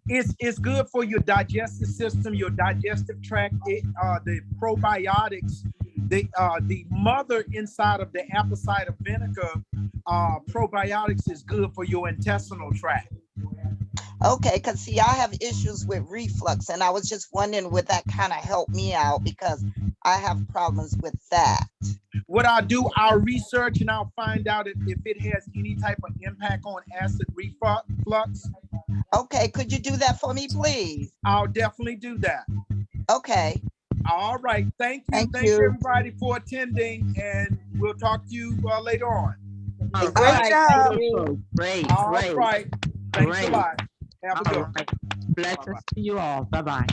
It's good for your digestive system, your digestive tract. The probiotics, the mother inside of the apple cider vinegar, probiotics is good for your intestinal tract. Okay, because see, I have issues with reflux, and I was just wondering would that kind of help me out because I have problems with that. What I'll do, I'll research and I'll find out if it has any type of impact on acid reflux. Okay, could you do that for me, please? I'll definitely do that. Okay. All right. Thank you. Thank you. Everybody for attending, and we'll talk to you later on. All Great right. job. Beautiful. Great. All Great. right. Thanks Great. a lot. Have a good All one. right. Blessings to you all. Bye-bye.